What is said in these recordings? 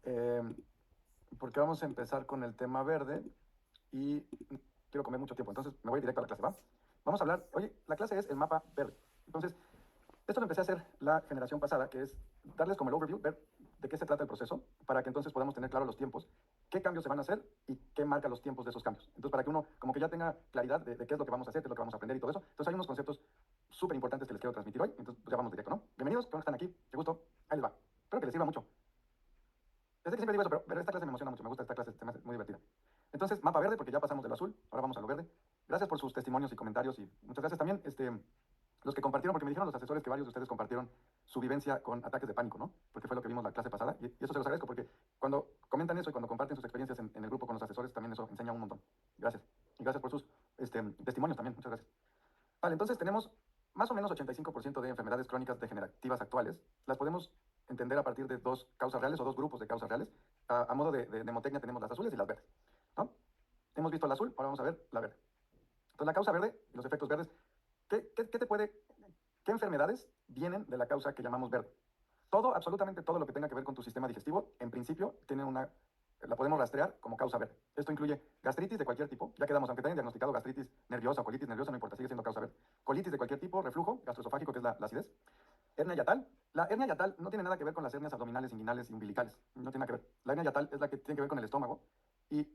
eh, porque vamos a empezar con el tema verde y quiero comer mucho tiempo, entonces me voy directo a la clase, ¿va? Vamos a hablar, oye, la clase es el mapa verde. Entonces, esto lo empecé a hacer la generación pasada, que es darles como el overview, ver de qué se trata el proceso, para que entonces podamos tener claro los tiempos, qué cambios se van a hacer y qué marca los tiempos de esos cambios. Entonces, para que uno como que ya tenga claridad de qué es lo que vamos a hacer, qué es lo que vamos a aprender y todo eso. Entonces, hay unos conceptos súper importantes que les quiero transmitir hoy. Entonces, pues ya vamos directo, ¿no? Bienvenidos, que están aquí, qué gusto, ahí les va. Espero que les sirva mucho. Ya sé que siempre digo eso, pero esta clase me emociona mucho, me gusta esta clase, se me hace muy divertida. Entonces, mapa verde, porque ya pasamos del azul, ahora vamos a lo verde. Gracias por sus testimonios y comentarios y muchas gracias también los que compartieron, porque me dijeron los asesores que varios de ustedes compartieron su vivencia con ataques de pánico, ¿no? Porque fue lo que vimos la clase pasada y eso se los agradezco porque cuando comentan eso y cuando comparten sus experiencias en el grupo con los asesores, también eso enseña un montón. Gracias. Y gracias por sus testimonios también, muchas gracias. Vale, entonces tenemos más o menos 85% de enfermedades crónicas degenerativas actuales. Las podemos entender a partir de dos causas reales o dos grupos de causas reales. A modo de mnemotecnia tenemos las azules y las verdes, ¿no? Hemos visto la azul, ahora vamos a ver la verde. Entonces la causa verde y los efectos verdes, ¿qué enfermedades vienen de la causa que llamamos verde? Todo, absolutamente todo lo que tenga que ver con tu sistema digestivo, en principio, la podemos rastrear como causa verde. Esto incluye gastritis de cualquier tipo, ya quedamos, aunque tengan diagnosticado gastritis nerviosa o colitis nerviosa, no importa, sigue siendo causa verde. Colitis de cualquier tipo, reflujo gastroesofágico, que es la acidez. Hernia yatal. La hernia yatal no tiene nada que ver con las hernias abdominales, inguinales y umbilicales. No tiene nada que ver. La hernia yatal es la que tiene que ver con el estómago. Y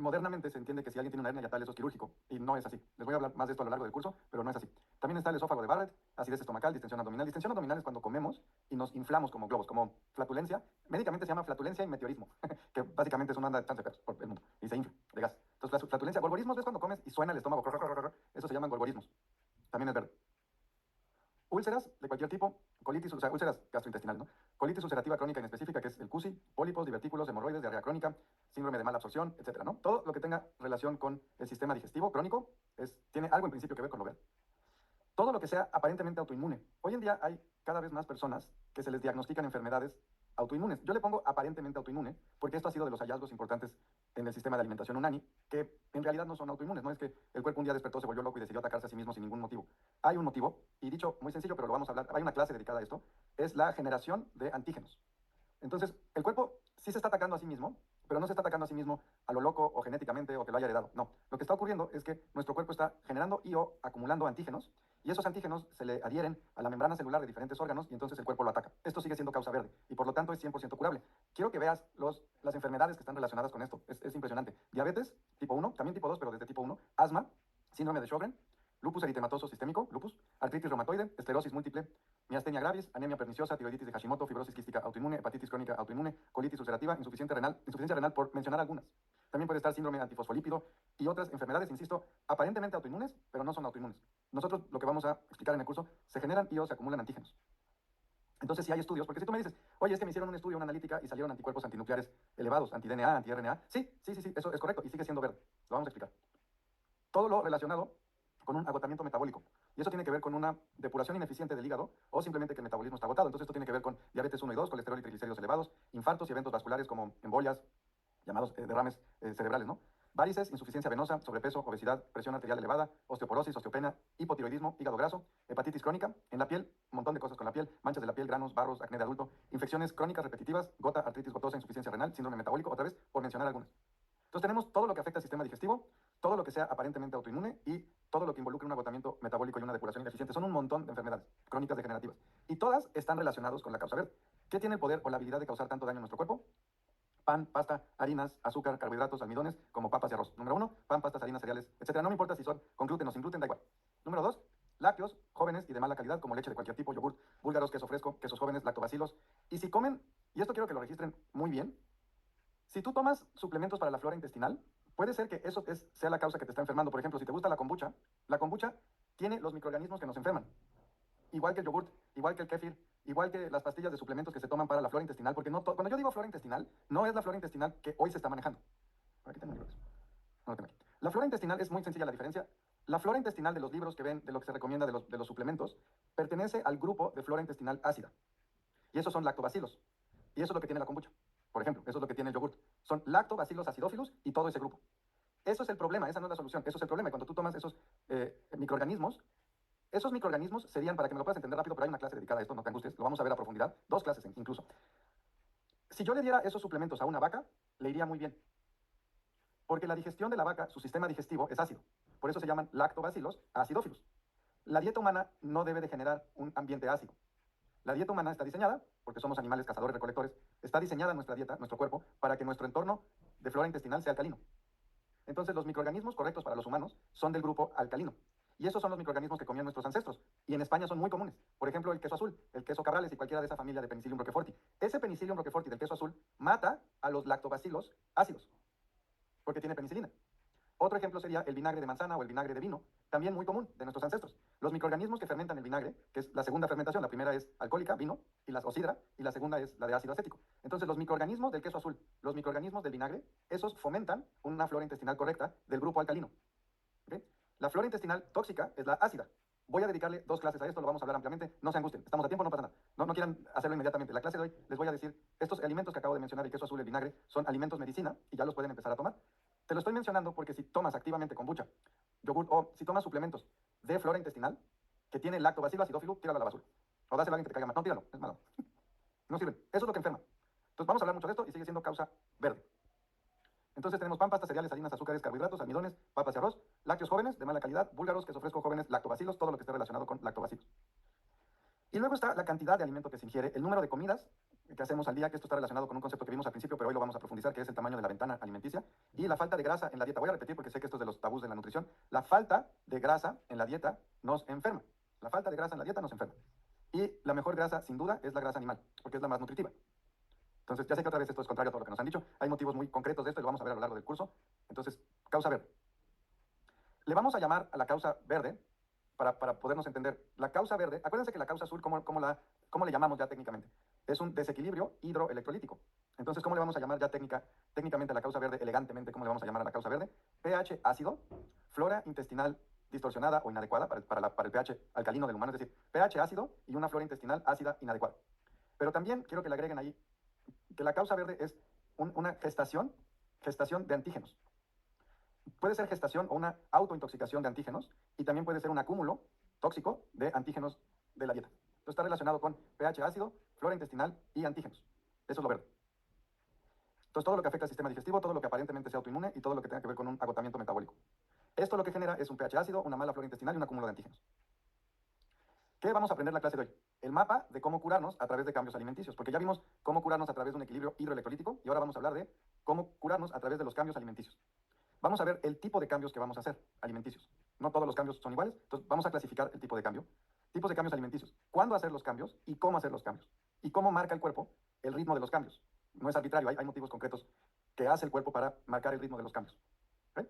modernamente se entiende que si alguien tiene una hernia yatal, eso es quirúrgico. Y no es así. Les voy a hablar más de esto a lo largo del curso, pero no es así. También está el esófago de Barrett, acidez estomacal, distensión abdominal. Distensión abdominal es cuando comemos y nos inflamos como globos, como flatulencia. Médicamente se llama flatulencia y meteorismo, que básicamente es una banda de chance de perros por el mundo. Y se infla de gas. Entonces, flatulencia, gorgorismos es cuando comes y suena el estómago. Eso se llaman gorgorismos. También es verde. Úlceras de cualquier tipo, colitis, o sea, úlceras gastrointestinales, ¿no? Colitis ulcerativa crónica inespecífica, que es el CUSI, pólipos, divertículos, hemorroides, diarrea crónica, síndrome de mala absorción, etcétera, ¿no? Todo lo que tenga relación con el sistema digestivo crónico tiene algo en principio que ver con lo verde. Todo lo que sea aparentemente autoinmune. Hoy en día hay cada vez más personas que se les diagnostican enfermedades autoinmunes. Yo le pongo aparentemente autoinmune porque esto ha sido de los hallazgos importantes en el sistema de alimentación UNANI, que en realidad no son autoinmunes, no es que el cuerpo un día despertó, se volvió loco y decidió atacarse a sí mismo sin ningún motivo. Hay un motivo, y dicho muy sencillo, pero lo vamos a hablar, hay una clase dedicada a esto, es la generación de antígenos. Entonces, el cuerpo sí se está atacando a sí mismo, pero no se está atacando a sí mismo a lo loco o genéticamente o que lo haya heredado. No, lo que está ocurriendo es que nuestro cuerpo está generando y o acumulando antígenos y esos antígenos se le adhieren a la membrana celular de diferentes órganos y entonces el cuerpo lo ataca. Esto sigue siendo causa verde y por lo tanto es 100% curable. Quiero que veas las enfermedades que están relacionadas con esto. Es impresionante. Diabetes tipo 1, también tipo 2, pero desde tipo 1. Asma, síndrome de Sjögren, lupus eritematoso sistémico, lupus, artritis reumatoide, esclerosis múltiple, miastenia gravis, anemia perniciosa, tiroiditis de Hashimoto, fibrosis quística autoinmune, hepatitis crónica autoinmune, colitis ulcerativa, insuficiencia renal por mencionar algunas. También puede estar síndrome antifosfolípido y otras enfermedades, insisto, aparentemente autoinmunes, pero no son autoinmunes. Nosotros lo que vamos a explicar en el curso, se generan y o se acumulan antígenos. Entonces, si hay estudios, porque si tú me dices, oye, es que me hicieron un estudio, una analítica y salieron anticuerpos antinucleares elevados, anti-DNA, anti-RNA, sí, eso es correcto y sigue siendo verde. Lo vamos a explicar. Todo lo relacionado con un agotamiento metabólico. Y eso tiene que ver con una depuración ineficiente del hígado o simplemente que el metabolismo está agotado. Entonces esto tiene que ver con diabetes 1 y 2, colesterol y triglicéridos elevados, infartos y eventos vasculares como embolias, llamados derrames cerebrales, ¿no? Varices, insuficiencia venosa, sobrepeso, obesidad, presión arterial elevada, osteoporosis, osteopenia, hipotiroidismo, hígado graso, hepatitis crónica, en la piel, un montón de cosas con la piel, manchas de la piel, granos, barros, acné de adulto, infecciones crónicas repetitivas, gota, artritis gotosa, insuficiencia renal, síndrome metabólico, otra vez, por mencionar algunas. Entonces tenemos todo lo que afecta al sistema digestivo, todo lo que sea aparentemente autoinmune y todo lo que involucre un agotamiento metabólico y una depuración ineficiente. Son un montón de enfermedades crónicas degenerativas. Y todas están relacionadas con la causa verde. ¿Qué tiene el poder o la habilidad de causar tanto daño en nuestro cuerpo? Pan, pasta, harinas, azúcar, carbohidratos, almidones, como papas y arroz. Número uno, pan, pastas, harinas, cereales, etcétera. No me importa si son con gluten o sin gluten, da igual. Número dos, lácteos, jóvenes y de mala calidad, como leche de cualquier tipo, yogur, búlgaros, queso fresco, quesos jóvenes, lactobacilos. Y si comen, y esto quiero que lo registren muy bien, si tú tomas suplementos para la flora intestinal, puede ser que sea la causa que te está enfermando. Por ejemplo, si te gusta la kombucha tiene los microorganismos que nos enferman. Igual que el yogurt, igual que el kéfir, igual que las pastillas de suplementos que se toman para la flora intestinal, porque cuando yo digo flora intestinal, no es la flora intestinal que hoy se está manejando. Aquí tengo un libro de eso. No lo tengo aquí. La flora intestinal es muy sencilla la diferencia. La flora intestinal de los libros que ven, de lo que se recomienda de los suplementos, pertenece al grupo de flora intestinal ácida. Y esos son lactobacilos. Y eso es lo que tiene la kombucha. Por ejemplo, eso es lo que tiene el yogurt. Son lactobacilos acidófilos y todo ese grupo. Eso es el problema, esa no es la solución. Eso es el problema. Y cuando tú tomas esos microorganismos serían, para que me lo puedas entender rápido, pero hay una clase dedicada a esto, no te angusties, lo vamos a ver a profundidad, dos clases incluso. Si yo le diera esos suplementos a una vaca, le iría muy bien. Porque la digestión de la vaca, su sistema digestivo es ácido. Por eso se llaman lactobacilos acidófilos. La dieta humana no debe de generar un ambiente ácido. La dieta humana está diseñada, porque somos animales cazadores-recolectores, está diseñada nuestra dieta, nuestro cuerpo, para que nuestro entorno de flora intestinal sea alcalino. Entonces, los microorganismos correctos para los humanos son del grupo alcalino. Y esos son los microorganismos que comían nuestros ancestros. Y en España son muy comunes. Por ejemplo, el queso azul, el queso cabrales y cualquiera de esa familia de Penicillium roqueforti. Ese Penicillium roqueforti del queso azul mata a los lactobacilos ácidos, porque tiene penicilina. Otro ejemplo sería el vinagre de manzana o el vinagre de vino, también muy común de nuestros ancestros. Los microorganismos que fermentan el vinagre, que es la segunda fermentación, la primera es alcohólica, vino, o sidra, y la segunda es la de ácido acético. Entonces, los microorganismos del queso azul, los microorganismos del vinagre, esos fomentan una flora intestinal correcta del grupo alcalino. ¿Okay? La flora intestinal tóxica es la ácida. Voy a dedicarle 2 clases a esto, lo vamos a hablar ampliamente. No se angustien, estamos a tiempo, no pasa nada. No quieran hacerlo inmediatamente. La clase de hoy les voy a decir, estos alimentos que acabo de mencionar, el queso azul, el vinagre, son alimentos medicina y ya los pueden empezar a tomar. Te lo estoy mencionando porque si tomas activamente kombucha, yogur o si tomas suplementos de flora intestinal que tiene lactobacilo acidófilo, tíralo a la basura. O dáselo a alguien que te caiga mal. No, tíralo, es malo. No sirven. Eso es lo que enferma. Entonces vamos a hablar mucho de esto y sigue siendo causa verde. Entonces tenemos pan, pastas, cereales, harinas, azúcares, carbohidratos, almidones, papas y arroz, lácteos jóvenes de mala calidad, búlgaros, queso fresco jóvenes, lactobacilos, todo lo que esté relacionado con lactobacilos. Y luego está la cantidad de alimento que se ingiere, el número de comidas que hacemos al día, que esto está relacionado con un concepto que vimos al principio, pero hoy lo vamos a profundizar, que es el tamaño de la ventana alimenticia, y la falta de grasa en la dieta. Voy a repetir porque sé que esto es de los tabús de la nutrición. La falta de grasa en la dieta nos enferma. La falta de grasa en la dieta nos enferma. Y la mejor grasa, sin duda, es la grasa animal, porque es la más nutritiva. Entonces, ya sé que otra vez esto es contrario a todo lo que nos han dicho. Hay motivos muy concretos de esto y lo vamos a ver a lo largo del curso. Entonces, causa verde. Le vamos a llamar a la causa verde para podernos entender. La causa verde, acuérdense que la causa azul, ¿cómo le llamamos ya técnicamente? Es un desequilibrio hidroelectrolítico. Entonces, ¿cómo le vamos a llamar ya técnicamente a la causa verde, elegantemente, cómo le vamos a llamar a la causa verde? pH ácido, flora intestinal distorsionada o inadecuada para el pH alcalino del humano, es decir, pH ácido y una flora intestinal ácida inadecuada. Pero también quiero que le agreguen ahí que la causa verde es una gestación de antígenos. Puede ser gestación o una autointoxicación de antígenos y también puede ser un acúmulo tóxico de antígenos de la dieta. Entonces está relacionado con pH ácido, flora intestinal y antígenos. Eso es lo verde. Entonces todo lo que afecta al sistema digestivo, todo lo que aparentemente sea autoinmune y todo lo que tenga que ver con un agotamiento metabólico. Esto lo que genera es un pH ácido, una mala flora intestinal y un acúmulo de antígenos. ¿Qué vamos a aprender en la clase de hoy? El mapa de cómo curarnos a través de cambios alimenticios, porque ya vimos cómo curarnos a través de un equilibrio hidroelectrolítico y ahora vamos a hablar de cómo curarnos a través de los cambios alimenticios. Vamos a ver el tipo de cambios que vamos a hacer alimenticios. No todos los cambios son iguales, entonces vamos a clasificar el tipo de cambio. Tipos de cambios alimenticios. ¿Cuándo hacer los cambios y cómo hacer los cambios? Y cómo marca el cuerpo el ritmo de los cambios. No es arbitrario, hay motivos concretos que hace el cuerpo para marcar el ritmo de los cambios. ¿Okay?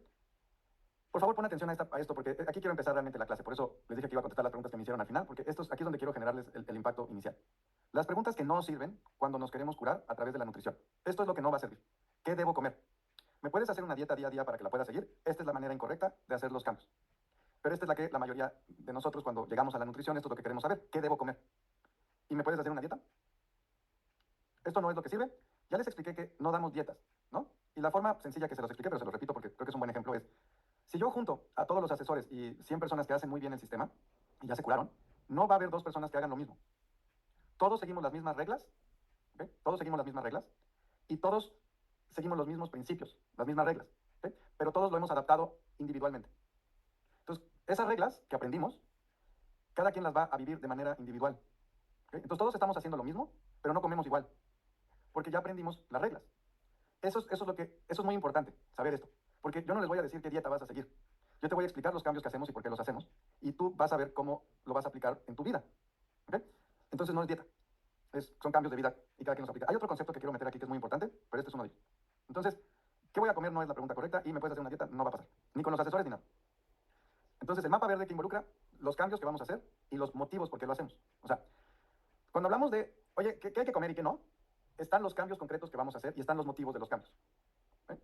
Por favor, pon atención a esto, porque aquí quiero empezar realmente la clase. Por eso les dije que iba a contestar las preguntas que me hicieron al final, porque aquí es donde quiero generarles el impacto inicial. Las preguntas que no sirven cuando nos queremos curar a través de la nutrición. Esto es lo que no va a servir. ¿Qué debo comer? ¿Me puedes hacer una dieta día a día para que la pueda seguir? Esta es la manera incorrecta de hacer los cambios. Pero esta es la que la mayoría de nosotros cuando llegamos a la nutrición, esto es lo que queremos saber. ¿Qué debo comer? ¿Y me puedes hacer una dieta? Esto no es lo que sirve. Ya les expliqué que no damos dietas, ¿no? Y la forma sencilla que se los expliqué, pero se los repito porque creo que es un buen ejemplo, es, si yo junto a todos los asesores y 100 personas que hacen muy bien el sistema y ya se curaron, no va a haber 2 personas que hagan lo mismo. Todos seguimos las mismas reglas, ¿okay? Todos seguimos las mismas reglas y todos seguimos los mismos principios, las mismas reglas, ¿okay? Pero todos lo hemos adaptado individualmente. Entonces, esas reglas que aprendimos, cada quien las va a vivir de manera individual. ¿Okay? Entonces, todos estamos haciendo lo mismo, pero no comemos igual, porque ya aprendimos las reglas. Eso es muy importante, saber esto, porque yo no les voy a decir qué dieta vas a seguir. Yo te voy a explicar los cambios que hacemos y por qué los hacemos, y tú vas a ver cómo lo vas a aplicar en tu vida. ¿Okay? Entonces, no es dieta, son cambios de vida y cada quien los aplica. Hay otro concepto que quiero meter aquí que es muy importante, pero este es uno de ellos. Entonces, ¿qué voy a comer? No es la pregunta correcta y me puedes hacer una dieta, no va a pasar, ni con los asesores ni nada. Entonces, el mapa verde que involucra los cambios que vamos a hacer y los motivos por qué lo hacemos. O sea, cuando hablamos de, oye, ¿qué hay que comer y qué no? Están los cambios concretos que vamos a hacer y están los motivos de los cambios. ¿Okay?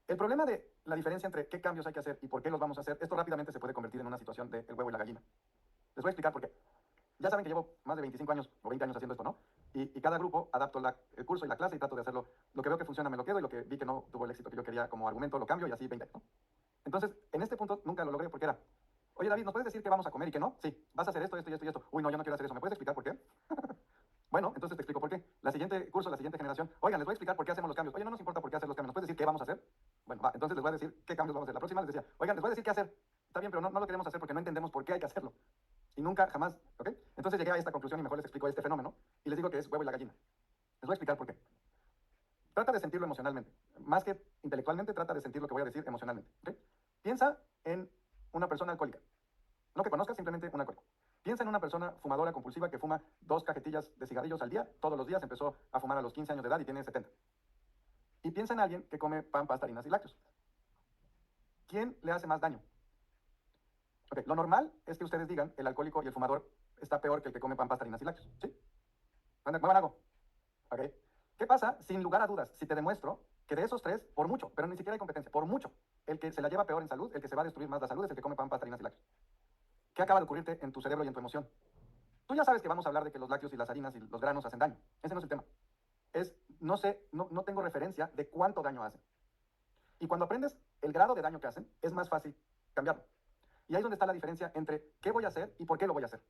El problema de la diferencia entre qué cambios hay que hacer y por qué los vamos a hacer, esto rápidamente se puede convertir en una situación del huevo y la gallina. Les voy a explicar por qué. Ya saben que llevo más de 25 años o 20 años haciendo esto, ¿no? Y cada grupo adapto el curso y la clase y trato de hacerlo. Lo que veo que funciona me lo quedo y lo que vi que no tuvo el éxito que yo quería como argumento lo cambio y así 20, ¿no? Entonces, en este punto nunca lo logré porque era, oye David, ¿nos puedes decir qué vamos a comer y qué no? Sí, vas a hacer esto, esto y esto y esto. Uy, no, yo no quiero hacer eso. ¿Me puedes explicar por qué? Bueno, entonces te explico por qué. La siguiente curso, la siguiente generación, oigan, les voy a explicar por qué hacemos los cambios. Oye, no nos importa por qué hacer los cambios, ¿nos puedes decir qué vamos a hacer? Bueno, va, entonces les voy a decir qué cambios vamos a hacer. La próxima les decía, oigan, les voy a decir qué hacer. Está bien, pero no lo queremos hacer porque no entendemos por qué hay que hacerlo. Y nunca, jamás, ¿ok? Entonces llegué a esta conclusión y mejor les explico este fenómeno y les digo que es huevo y la gallina. Les voy a explicar por qué. Trata de sentirlo emocionalmente. Más que intelectualmente, trata de sentir lo que voy a decir emocionalmente, ¿ok? Piensa en una persona alcohólica. No que conozcas, simplemente un alcohólico. Piensa en una persona fumadora compulsiva que fuma 2 cajetillas de cigarrillos al día, todos los días, empezó a fumar a los 15 años de edad y tiene 70. Y piensa en alguien que come pan, pasta, harinas y lácteos. ¿Quién le hace más daño? Ok, lo normal es que ustedes digan, el alcohólico y el fumador está peor que el que come pan, pasta, harinas y lácteos. ¿Sí? ¿Muevan algo? Ok. ¿Qué pasa? Sin lugar a dudas, si te demuestro que de esos tres, por mucho, pero ni siquiera hay competencia, por mucho, el que se la lleva peor en salud, el que se va a destruir más la salud es el que come pan, pasta, harinas y lácteos. ¿Qué acaba de ocurrirte en tu cerebro y en tu emoción? Tú ya sabes que vamos a hablar de que los lácteos y las harinas y los granos hacen daño. Ese no es el tema. No sé, no tengo referencia de cuánto daño hacen. Y cuando aprendes el grado de daño que hacen, es más fácil cambiarlo. Y ahí es donde está la diferencia entre qué voy a hacer y por qué lo voy a hacer.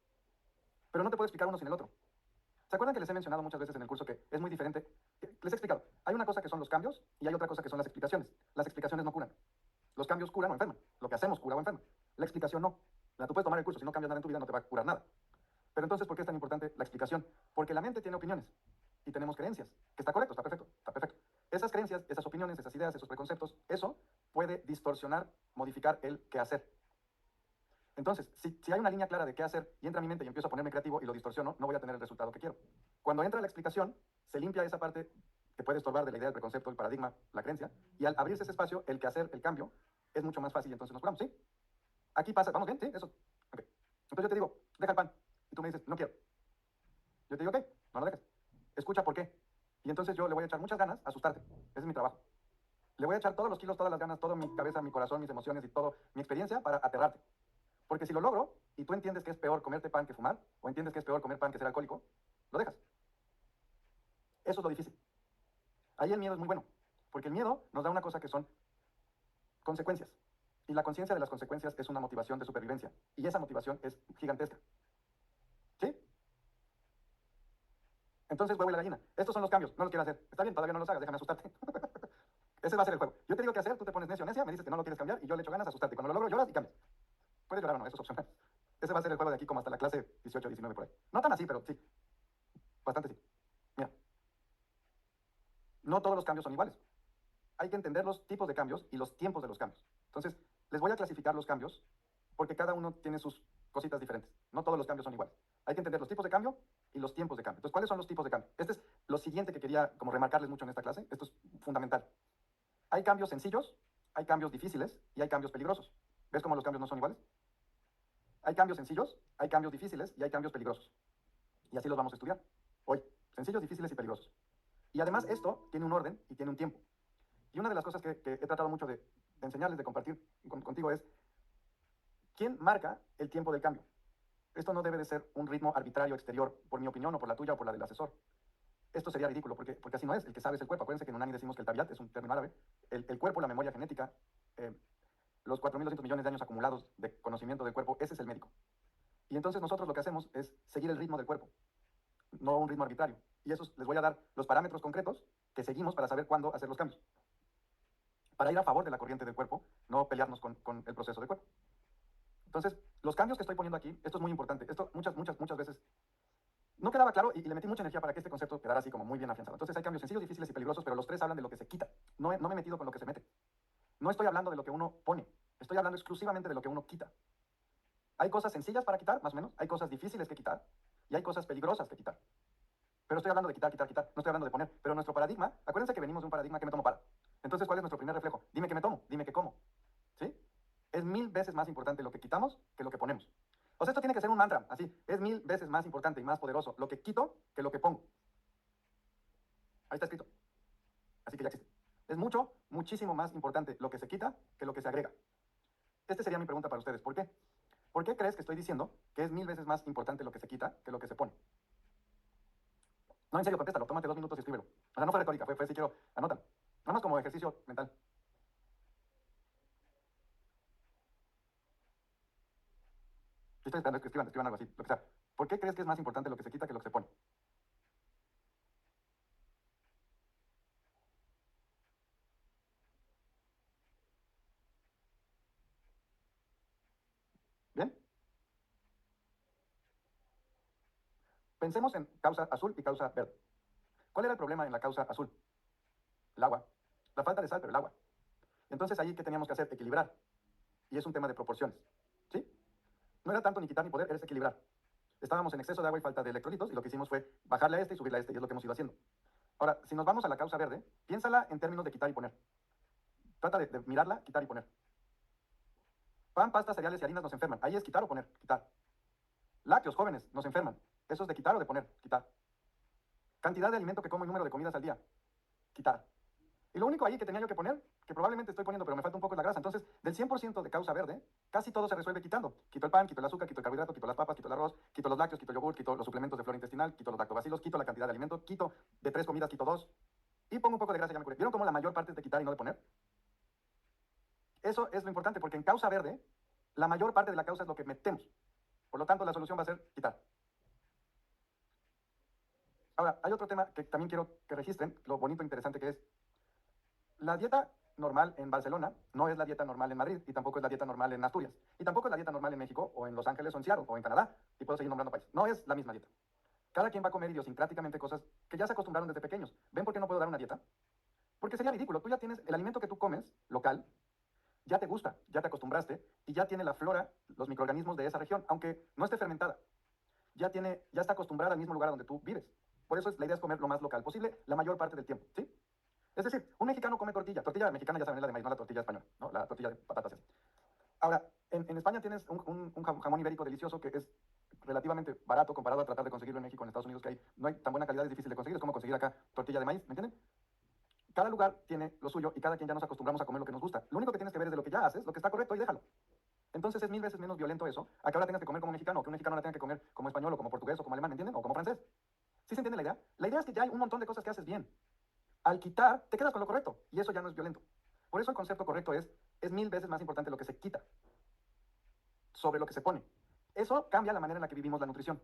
Pero no te puedo explicar uno sin el otro. ¿Se acuerdan que les he mencionado muchas veces en el curso que es muy diferente? Les he explicado. Hay una cosa que son los cambios y hay otra cosa que son las explicaciones. Las explicaciones no curan. Los cambios curan o enferman. Lo que hacemos cura o enferma. La explicación no. Tú puedes tomar el curso, si no cambias nada en tu vida no te va a curar nada. Pero entonces, ¿por qué es tan importante la explicación? Porque la mente tiene opiniones y tenemos creencias, que está correcto, está perfecto, está perfecto. Esas creencias, esas opiniones, esas ideas, esos preconceptos, eso puede distorsionar, modificar el qué hacer. Entonces, si hay una línea clara de qué hacer y entra a mi mente y empiezo a ponerme creativo y lo distorsiono, no voy a tener el resultado que quiero. Cuando entra la explicación, se limpia esa parte que puede estorbar de la idea, el preconcepto, el paradigma, la creencia, y al abrirse ese espacio, el que hacer, el cambio, es mucho más fácil y entonces nos curamos, ¿sí? Aquí pasa, ¿vamos bien? ¿Sí? Eso. Ok. Entonces yo te digo, deja el pan. Y tú me dices, no quiero. Yo te digo, ok, no lo dejes. Escucha por qué. Y entonces yo le voy a echar muchas ganas a asustarte. Ese es mi trabajo. Le voy a echar todos los kilos, todas las ganas, toda mi cabeza, mi corazón, mis emociones y todo mi experiencia para aterrarte. Porque si lo logro y tú entiendes que es peor comerte pan que fumar, o entiendes que es peor comer pan que ser alcohólico, lo dejas. Eso es lo difícil. Ahí el miedo es muy bueno. Porque el miedo nos da una cosa que son consecuencias. Y la conciencia de las consecuencias es una motivación de supervivencia. Y esa motivación es gigantesca. ¿Sí? Entonces, huevo y la gallina. Estos son los cambios. No los quiero hacer. Está bien, todavía no los hagas. Déjame asustarte. Ese va a ser el juego. Yo te digo qué hacer, tú te pones necio o necia, me dices que no lo quieres cambiar y yo le echo ganas a asustarte. Cuando lo logro, lloras y cambias. Puedes llorar o no, eso es opcional. Ese va a ser el juego de aquí como hasta la clase 18, 19 por ahí. No tan así, pero sí. Bastante sí. Mira, no todos los cambios son iguales. Hay que entender los tipos de cambios y los tiempos de los cambios. Entonces, les voy a clasificar los cambios porque cada uno tiene sus cositas diferentes. No todos los cambios son iguales. Hay que entender los tipos de cambio y los tiempos de cambio. Entonces, ¿cuáles son los tipos de cambio? Este es lo siguiente que quería como remarcarles mucho en esta clase. Esto es fundamental. Hay cambios sencillos, hay cambios difíciles y hay cambios peligrosos. ¿Ves cómo los cambios no son iguales? Hay cambios sencillos, hay cambios difíciles y hay cambios peligrosos. Y así los vamos a estudiar hoy. Sencillos, difíciles y peligrosos. Y además esto tiene un orden y tiene un tiempo. Y una de las cosas que he tratado mucho de enseñarles, de compartir contigo es, ¿quién marca el tiempo del cambio? Esto no debe de ser un ritmo arbitrario exterior, por mi opinión o por la tuya o por la del asesor. Esto sería ridículo, porque así no es. El que sabe es el cuerpo. Acuérdense que en Unani decimos que el tabiat es un término árabe. El cuerpo, la memoria genética, eh, los 4.200 millones de años acumulados de conocimiento del cuerpo, ese es el médico. Y entonces nosotros lo que hacemos es seguir el ritmo del cuerpo, no un ritmo arbitrario. Y eso les voy a dar los parámetros concretos que seguimos para saber cuándo hacer los cambios. Para ir a favor de la corriente del cuerpo, no pelearnos con el proceso del cuerpo. Entonces, los cambios que estoy poniendo aquí, esto es muy importante. Esto muchas veces no quedaba claro y le metí mucha energía para que este concepto quedara así como muy bien afianzado. Entonces hay cambios sencillos, difíciles y peligrosos, pero los tres hablan de lo que se quita. No me he metido con lo que se mete. No estoy hablando de lo que uno pone. Estoy hablando exclusivamente de lo que uno quita. Hay cosas sencillas para quitar, más o menos. Hay cosas difíciles que quitar. Y hay cosas peligrosas que quitar. Pero estoy hablando de quitar, quitar, quitar. No estoy hablando de poner. Pero nuestro paradigma, acuérdense que venimos de un paradigma que me tomo para. Entonces, ¿cuál es nuestro primer reflejo? Dime que me tomo, dime que como. ¿Sí? Es 1000 veces más importante lo que quitamos que lo que ponemos. O sea, esto tiene que ser un mantra, así. Es 1000 veces más importante y más poderoso lo que quito que lo que pongo. Ahí está escrito. Así que ya existe. Es muchísimo más importante lo que se quita que lo que se agrega. Esta sería mi pregunta para ustedes. ¿Por qué? ¿Por qué crees que estoy diciendo que es 1000 veces más importante lo que se quita que lo que se pone? No, en serio, contéstalo. Tómate 2 minutos y escríbelo. O sea, no fue retórica, fue si quiero, anótalo. Nada más como ejercicio mental. Estoy esperando que escriban algo así, lo que sea. ¿Por qué crees que es más importante lo que se quita que lo que se pone? Pensemos en causa azul y causa verde. ¿Cuál era el problema en la causa azul? El agua. La falta de sal, pero el agua. Entonces ahí, ¿qué teníamos que hacer? Equilibrar. Y es un tema de proporciones. ¿Sí? No era tanto ni quitar ni poder, era equilibrar. Estábamos en exceso de agua y falta de electrolitos y lo que hicimos fue bajarle a este y subirle a este y es lo que hemos ido haciendo. Ahora, si nos vamos a la causa verde, piénsala en términos de quitar y poner. Trata de mirarla, quitar y poner. Pan, pasta, cereales y harinas nos enferman. Ahí es quitar o poner, quitar. Lácteos, jóvenes, nos enferman. Eso es de quitar o de poner, quitar. Cantidad de alimento que como y número de comidas al día, quitar. Y lo único ahí que tenía yo que poner, que probablemente estoy poniendo, pero me falta un poco es la grasa. Entonces, del 100% de causa verde, casi todo se resuelve quitando. Quito el pan, quito el azúcar, quito el carbohidrato, quito las papas, quito el arroz, quito los lácteos, quito el yogur, quito los suplementos de flora intestinal, quito los lactobacilos, quito la cantidad de alimento, quito de 3 comidas, quito 2. Y pongo un poco de grasa y ya me curé. ¿Vieron cómo la mayor parte es de quitar y no de poner? Eso es lo importante, porque en causa verde, la mayor parte de la causa es lo que metemos. Por lo tanto, la solución va a ser quitar. Ahora, hay otro tema que también quiero que registren, lo bonito e interesante que es. La dieta normal en Barcelona no es la dieta normal en Madrid y tampoco es la dieta normal en Asturias y tampoco es la dieta normal en México o en Los Ángeles o en Seattle o en Canadá y puedo seguir nombrando países. No es la misma dieta. Cada quien va a comer idiosincráticamente cosas que ya se acostumbraron desde pequeños. ¿Ven por qué no puedo dar una dieta? Porque sería ridículo. Tú ya tienes el alimento que tú comes local, ya te gusta, ya te acostumbraste y ya tiene la flora, los microorganismos de esa región, aunque no esté fermentada. Ya está acostumbrada al mismo lugar donde tú vives. Por eso la idea es comer lo más local posible la mayor parte del tiempo, ¿sí? Es decir, un mexicano come tortilla. Tortilla mexicana ya saben, es la de maíz, no la tortilla española, ¿no? La tortilla de patatas. Ahora, en España tienes un jamón ibérico delicioso que es relativamente barato comparado a tratar de conseguirlo en México, en Estados Unidos, que no hay tan buena calidad, es difícil de conseguir, es como conseguir acá tortilla de maíz, ¿me entienden? Cada lugar tiene lo suyo y cada quien ya nos acostumbramos a comer lo que nos gusta. Lo único que tienes que ver es de lo que ya haces, lo que está correcto y déjalo. Entonces es 1000 veces menos violento eso, a que ahora tengas que comer como mexicano, o que un mexicano ahora tenga que comer como español, o como portugués, o como alemán, ¿me entienden? O como francés. ¿Sí se entiende la idea? La idea es que ya hay un montón de cosas que haces bien. Al quitar, te quedas con lo correcto, y eso ya no es violento. Por eso el concepto correcto es 1000 veces más importante lo que se quita sobre lo que se pone. Eso cambia la manera en la que vivimos la nutrición.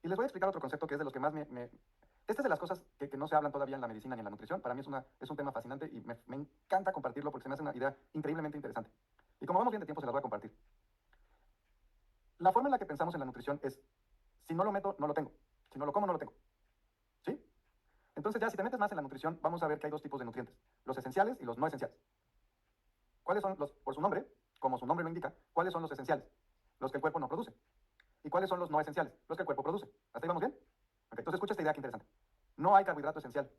Y les voy a explicar otro concepto que es de los que más Este es de las cosas que no se hablan todavía en la medicina ni en la nutrición. Para mí es un tema fascinante y me encanta compartirlo porque se me hace una idea increíblemente interesante. Y como vamos bien de tiempo, se las voy a compartir. La forma en la que pensamos en la nutrición es, si no lo meto, no lo tengo. Si no lo como, no lo tengo. ¿Sí? Entonces ya si te metes más en la nutrición, vamos a ver que hay dos tipos de nutrientes, los esenciales y los no esenciales. ¿Cuáles son por su nombre, como su nombre lo indica, cuáles son los esenciales? Los que el cuerpo no produce. ¿Y cuáles son los no esenciales? Los que el cuerpo produce. ¿Hasta ahí vamos bien? Ok, entonces escucha esta idea que interesante. No hay carbohidrato esencial.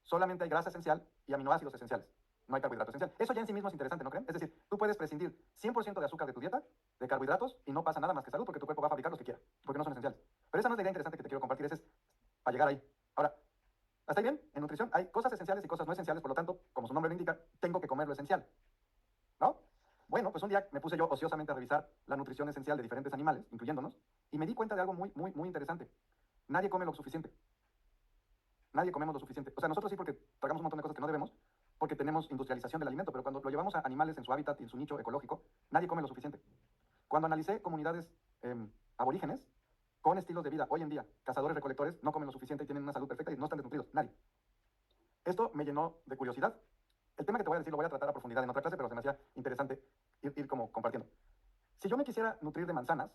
Solamente hay grasa esencial y aminoácidos esenciales. No hay carbohidrato esencial. Eso ya en sí mismo es interesante, ¿no creen? Es decir, tú puedes prescindir 100% de azúcar de tu dieta, de carbohidratos, y no pasa nada más que salud porque tu cuerpo va a fabricar los que quiera, porque no son esenciales. Pero esa no es la idea interesante que te quiero compartir, esa es para llegar ahí. Ahora, ¿hasta ahí bien? En nutrición hay cosas esenciales y cosas no esenciales, por lo tanto, como su nombre lo indica, tengo que comer lo esencial. ¿No? Bueno, pues un día me puse yo ociosamente a revisar la nutrición esencial de diferentes animales, incluyéndonos, y me di cuenta de algo muy, muy, muy interesante. Nadie come lo suficiente. Nadie comemos lo suficiente. O sea, nosotros sí porque tragamos un montón de cosas que no debemos, porque tenemos industrialización del alimento, pero cuando lo llevamos a animales en su hábitat y en su nicho ecológico, nadie come lo suficiente. Cuando analicé comunidades aborígenes con estilos de vida hoy en día, cazadores-recolectores, no comen lo suficiente y tienen una salud perfecta y no están desnutridos. Nadie. Esto me llenó de curiosidad. El tema que te voy a decir lo voy a tratar a profundidad en otra clase, pero se me hacía interesante ir como compartiendo. Si yo me quisiera nutrir de manzanas,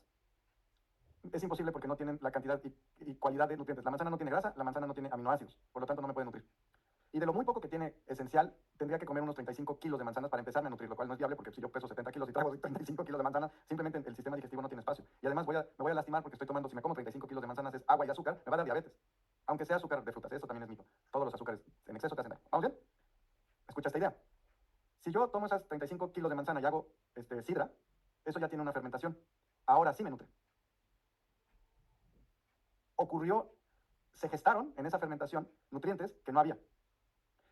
es imposible porque no tienen la cantidad y cualidad de nutrientes. La manzana no tiene grasa, la manzana no tiene aminoácidos, por lo tanto no me puede nutrir. Y de lo muy poco que tiene esencial, tendría que comer unos 35 kilos de manzanas para empezarme a nutrir, lo cual no es viable porque si yo peso 70 kilos y trago 35 kilos de manzana, simplemente el sistema digestivo no tiene espacio. Y además me voy a lastimar porque estoy tomando, si me como 35 kilos de manzanas es agua y azúcar, me va a dar diabetes. Aunque sea azúcar de frutas, eso también es mito. Todos los azúcares en exceso te hacen daño. ¿Vamos bien? Escucha esta idea. Si yo tomo esas 35 kilos de manzana y hago sidra, eso ya tiene una fermentación. Ahora sí me nutre. Ocurrió, se gestaron en esa fermentación nutrientes que no había.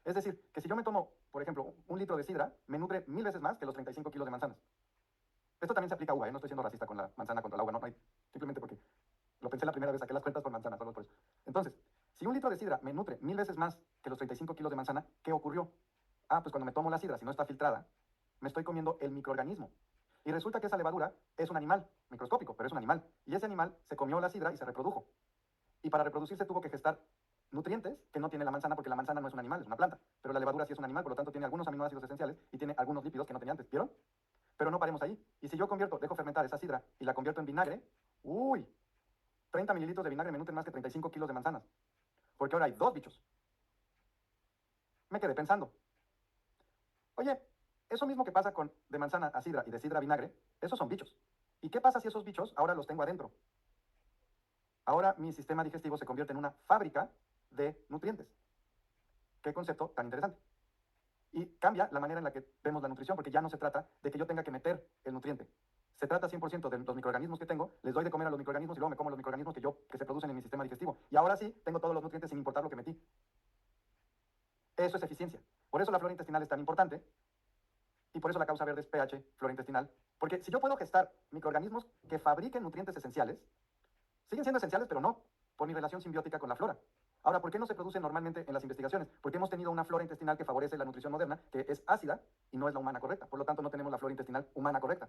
Es decir, que si yo me tomo, por ejemplo, un litro de sidra, me nutre 1000 veces más que los 35 kilos de manzanas. Esto también se aplica a uva, ¿eh? No estoy siendo racista con la manzana contra el agua, no, simplemente porque lo pensé la primera vez, saqué las cuentas por manzana, solo por eso. Entonces, si un litro de sidra me nutre 1000 veces más que los 35 kilos de manzana, ¿qué ocurrió? Ah, pues cuando me tomo la sidra, si no está filtrada, me estoy comiendo el microorganismo. Y resulta que esa levadura es un animal, microscópico, pero es un animal. Y ese animal se comió la sidra y se reprodujo. Y para reproducirse tuvo que gestar nutrientes que no tiene la manzana, porque la manzana no es un animal, es una planta. Pero la levadura sí es un animal, por lo tanto tiene algunos aminoácidos esenciales y tiene algunos lípidos que no tenía antes. ¿Vieron? Pero no paremos ahí. Y si yo dejo fermentar esa sidra y la convierto en vinagre, uy, 30 mililitros de vinagre me nutren más que 35 kilos de manzanas, porque ahora hay 2 bichos. Me quedé pensando, oye, eso mismo que pasa con de manzana a sidra y de sidra a vinagre, esos son bichos. ¿Y qué pasa si esos bichos ahora los tengo adentro? Ahora mi sistema digestivo se convierte en una fábrica de nutrientes. Qué concepto tan interesante. Y cambia la manera en la que vemos la nutrición, porque ya no se trata de que yo tenga que meter el nutriente. Se trata 100% de los microorganismos que tengo, les doy de comer a los microorganismos y luego me como los microorganismos que se producen en mi sistema digestivo. Y ahora sí, tengo todos los nutrientes sin importar lo que metí. Eso es eficiencia. Por eso la flora intestinal es tan importante y por eso la causa verde es pH, flora intestinal. Porque si yo puedo gestar microorganismos que fabriquen nutrientes esenciales, siguen siendo esenciales, pero no por mi relación simbiótica con la flora. Ahora, ¿por qué no se produce normalmente en las investigaciones? Porque hemos tenido una flora intestinal que favorece la nutrición moderna, que es ácida y no es la humana correcta. Por lo tanto, no tenemos la flora intestinal humana correcta.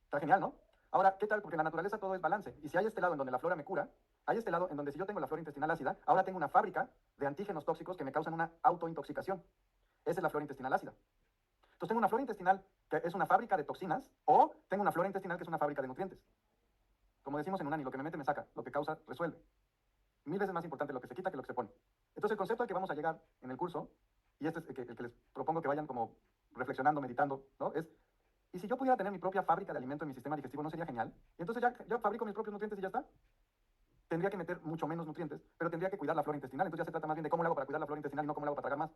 Está genial, ¿no? Ahora, ¿qué tal? Porque en la naturaleza todo es balance. Y si hay este lado en donde la flora me cura, hay este lado en donde si yo tengo la flora intestinal ácida, ahora tengo una fábrica de antígenos tóxicos que me causan una autointoxicación. Esa es la flora intestinal ácida. Entonces tengo una flora intestinal que es una fábrica de toxinas o tengo una flora intestinal que es una fábrica de nutrientes. Como decimos en Unani, lo que me mete me saca, lo que causa resuelve. 1000 veces más importante lo que se quita que lo que se pone. Entonces el concepto al que vamos a llegar en el curso, y este es el que les propongo que vayan como reflexionando, meditando, ¿no? Es, ¿y si yo pudiera tener mi propia fábrica de alimento en mi sistema digestivo, no sería genial? Y entonces ya yo fabrico mis propios nutrientes y ya está. Tendría que meter mucho menos nutrientes, pero tendría que cuidar la flora intestinal. Entonces ya se trata más bien de cómo lo hago para cuidar la flora intestinal y no cómo lo hago para tragar más.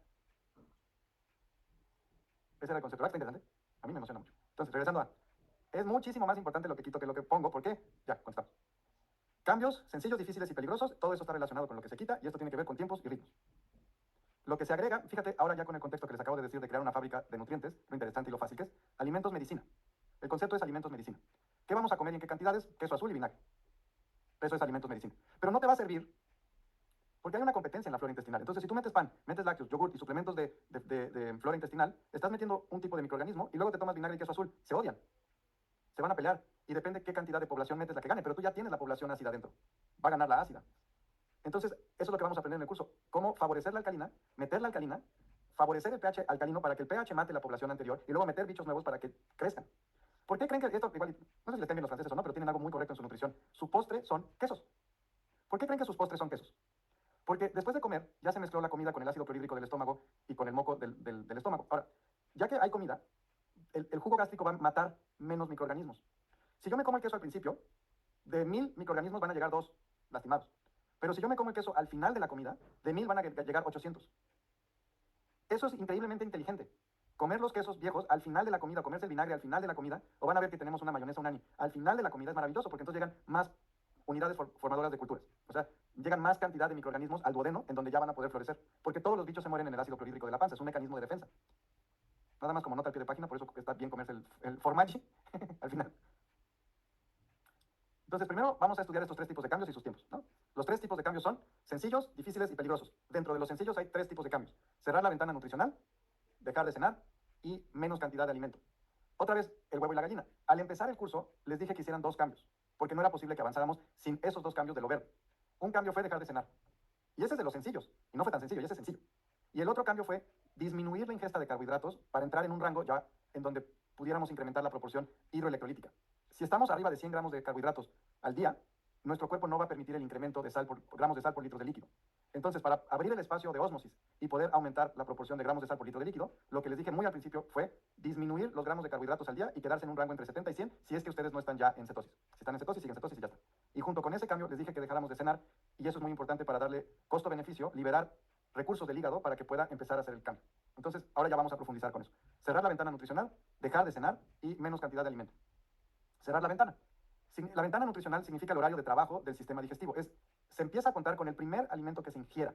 Ese era el concepto. ¿Verdad que está interesante? A mí me emociona mucho. Entonces, regresando a... Es muchísimo más importante lo que quito que lo que pongo. ¿Por qué? Ya, contestamos. Cambios sencillos, difíciles y peligrosos. Todo eso está relacionado con lo que se quita y esto tiene que ver con tiempos y ritmos. Lo que se agrega, fíjate, ahora ya con el contexto que les acabo de decir de crear una fábrica de nutrientes, lo interesante y lo fácil que es, alimentos medicina. El concepto es alimentos medicina. ¿Qué vamos a comer y en qué cantidades? Queso azul y vinagre. Eso es alimentos medicina. Pero no te va a servir porque hay una competencia en la flora intestinal. Entonces, si tú metes pan, metes lácteos, yogurt y suplementos de flora intestinal, estás metiendo un tipo de microorganismo y luego te tomas vinagre y queso azul. Se odian, se van a pelear y depende qué cantidad de población metes la que gane, pero tú ya tienes la población ácida dentro. Va a ganar la ácida. Entonces, eso es lo que vamos a aprender en el curso. Cómo favorecer la alcalina, meter la alcalina, favorecer el pH alcalino para que el pH mate la población anterior y luego meter bichos nuevos para que crezcan. ¿Por qué creen que esto, igual, no sé si les estén bien los franceses o no, pero tienen algo muy correcto en su nutrición? Su postre son quesos. ¿Por qué creen que sus postres son quesos? Porque después de comer ya se mezcló la comida con el ácido clorhídrico del estómago y con el moco del estómago. Ahora, ya que hay comida, el jugo gástrico va a matar menos microorganismos. Si yo me como el queso al principio, de 1000 microorganismos van a llegar 2 lastimados. Pero si yo me como el queso al final de la comida, de 1000 van a llegar 800. Eso es increíblemente inteligente. Comer los quesos viejos al final de la comida, comerse el vinagre al final de la comida, o van a ver que tenemos una mayonesa unani. Al final de la comida es maravilloso porque entonces llegan más unidades formadoras de culturas. O sea, llegan más cantidad de microorganismos al duodeno en donde ya van a poder florecer. Porque todos los bichos se mueren en el ácido clorhídrico de la panza. Es un mecanismo de defensa. Nada más como nota al pie de página, por eso está bien comerse el formaggi al final. Entonces, primero vamos a estudiar estos 3 tipos de cambios y sus tiempos, ¿no? Los 3 tipos de cambios son sencillos, difíciles y peligrosos. Dentro de los sencillos hay 3 tipos de cambios. Cerrar la ventana nutricional, dejar de cenar y menos cantidad de alimento. Otra vez, el huevo y la gallina. Al empezar el curso, les dije que hicieran 2 cambios, porque no era posible que avanzáramos sin esos 2 cambios de lo verde. Un cambio fue dejar de cenar. Y ese es de los sencillos. Y no fue tan sencillo, y ese es sencillo. Y el otro cambio fue disminuir la ingesta de carbohidratos para entrar en un rango ya en donde pudiéramos incrementar la proporción hidroelectrolítica. Si estamos arriba de 100 gramos de carbohidratos al día, nuestro cuerpo no va a permitir el incremento de gramos de sal por litro de líquido. Entonces, para abrir el espacio de ósmosis y poder aumentar la proporción de gramos de sal por litro de líquido, lo que les dije muy al principio fue disminuir los gramos de carbohidratos al día y quedarse en un rango entre 70 y 100 si es que ustedes no están ya en cetosis. Si están en cetosis, siguen cetosis y ya está. Y junto con ese cambio les dije que dejáramos de cenar y eso es muy importante para darle costo-beneficio, liberar recursos del hígado para que pueda empezar a hacer el cambio. Entonces, ahora ya vamos a profundizar con eso. Cerrar la ventana nutricional, dejar de cenar y menos cantidad de alimento. Cerrar la ventana. La ventana nutricional significa el horario de trabajo del sistema digestivo. Se empieza a contar con el primer alimento que se ingiera.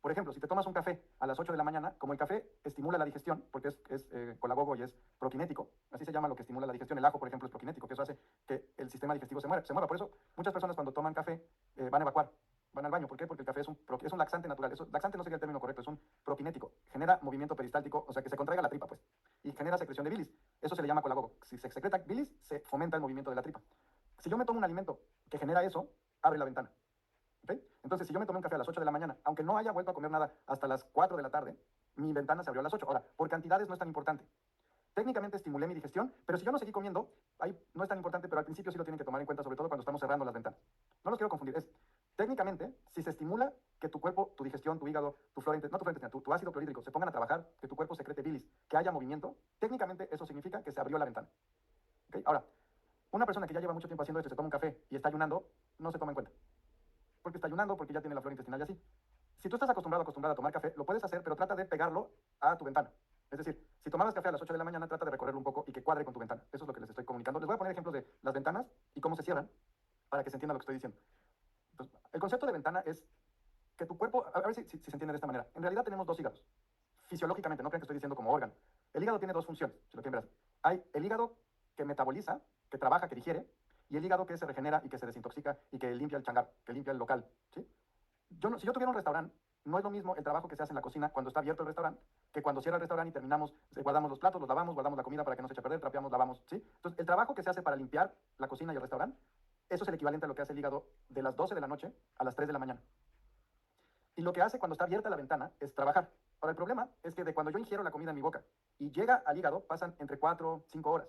Por ejemplo, si te tomas un café a las 8 de la mañana, como el café estimula la digestión, porque es colagogo y es prokinético, así se llama lo que estimula la digestión. El ajo, por ejemplo, es prokinético, que eso hace que el sistema digestivo se mueva. Por eso muchas personas cuando toman café van a evacuar, van al baño. ¿Por qué? Porque el café es un laxante natural. Laxante no sería el término correcto, es un prokinético. Genera movimiento peristáltico, o sea, que se contraiga la tripa, pues. Y genera secreción de bilis. Eso se le llama colagogo. Si se secreta bilis, se fomenta el movimiento de la tripa. Si yo me tomo un alimento que genera eso, abre la ventana. ¿Okay? Entonces, si yo me tomé un café a las 8 de la mañana, aunque no haya vuelto a comer nada hasta las 4 de la tarde, mi ventana se abrió a las 8. Ahora, por cantidades no es tan importante. técnicamente estimulé mi digestión, pero si yo no seguí comiendo, ahí no es tan importante, pero al principio sí lo tienen que tomar en cuenta, sobre todo cuando estamos cerrando las ventanas. No los quiero confundir, es técnicamente, si se estimula que tu cuerpo, tu digestión, tu hígado, tu flora intestinal, no tu flora intestinal, tu ácido clorhídrico se pongan a trabajar, que tu cuerpo secrete bilis, que haya movimiento, técnicamente eso significa que se abrió la ventana. ¿Okay? Ahora, una persona que ya lleva mucho tiempo haciendo esto, se toma un café y está ayunando, no se toma en cuenta. Porque está ayunando, porque ya tiene la flora intestinal y así. Si tú estás acostumbrado a tomar café, lo puedes hacer, pero trata de pegarlo a tu ventana. Es decir, si tomabas café a las 8 de la mañana, trata de recorrerlo un poco y que cuadre con tu ventana. Eso es lo que les estoy comunicando. Les voy a poner ejemplos de las ventanas y cómo se cierran para que se entienda lo que estoy diciendo. Entonces, el concepto de ventana es que tu cuerpo, a ver si se entiende de esta manera. En realidad tenemos dos hígados. Fisiológicamente, no crean que estoy diciendo como órgano. El hígado tiene dos funciones, si lo quieren ver así. Hay el hígado que metaboliza, que trabaja, que digiere, y el hígado que se regenera y que se desintoxica y que limpia el changar, que limpia el local. ¿Sí? Si yo tuviera un restaurante, no es lo mismo el trabajo que se hace en la cocina cuando está abierto el restaurante que cuando cierra el restaurante y terminamos, guardamos los platos, los lavamos, guardamos la comida para que no se eche a perder, trapeamos, lavamos, ¿sí? Entonces, el trabajo que se hace para limpiar la cocina y el restaurante, eso es el equivalente a lo que hace el hígado de las 12 de la noche a las 3 de la mañana. Y lo que hace cuando está abierta la ventana es trabajar. Ahora, el problema es que de cuando yo ingiero la comida en mi boca y llega al hígado, pasan entre 4 5 horas.